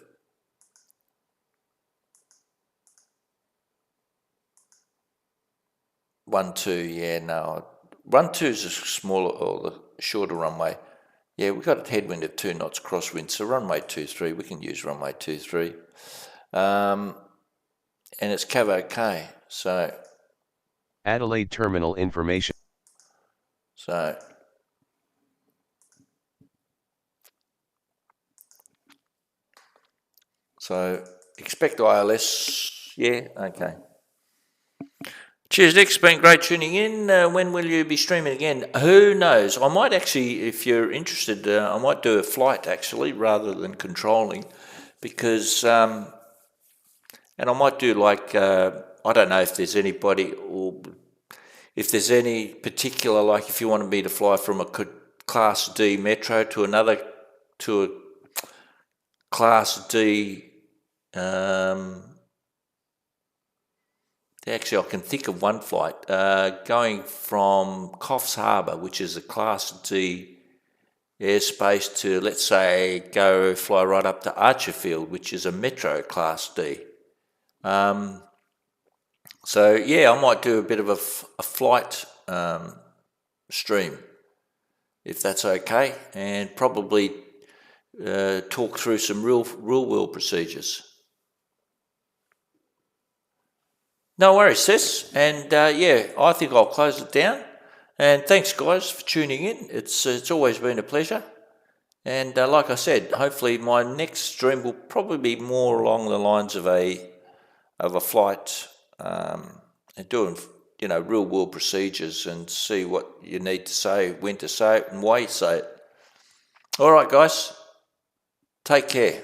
12, yeah, no. 12 is a smaller or the shorter runway. Yeah, we've got a headwind of 2 knots crosswind, so runway 23, we can use runway 23. And it's Cavo K, so Adelaide terminal information. So expect ILS. Yeah, okay. Cheers, Nick. It's been great tuning in. When will you be streaming again? Who knows? I might actually, if you're interested, I might do a flight actually rather than controlling, because and I might do like I don't know if there's anybody or if there's any particular, like if you wanted me to fly from a Class D Metro to a Class D. Actually, I can think of one flight going from Coffs Harbour, which is a Class D airspace, to, let's say, go fly right up to Archerfield, which is a Metro Class D. So yeah, I might do a bit of a flight stream, if that's okay, and probably talk through some real world procedures. No worries, Sis. And yeah, I think I'll close it down. And thanks, guys, for tuning in. It's always been a pleasure. And like I said, hopefully my next stream will probably be more along the lines of a flight and doing real world procedures and see what you need to say, when to say it, and why you say it. All right, guys. Take care.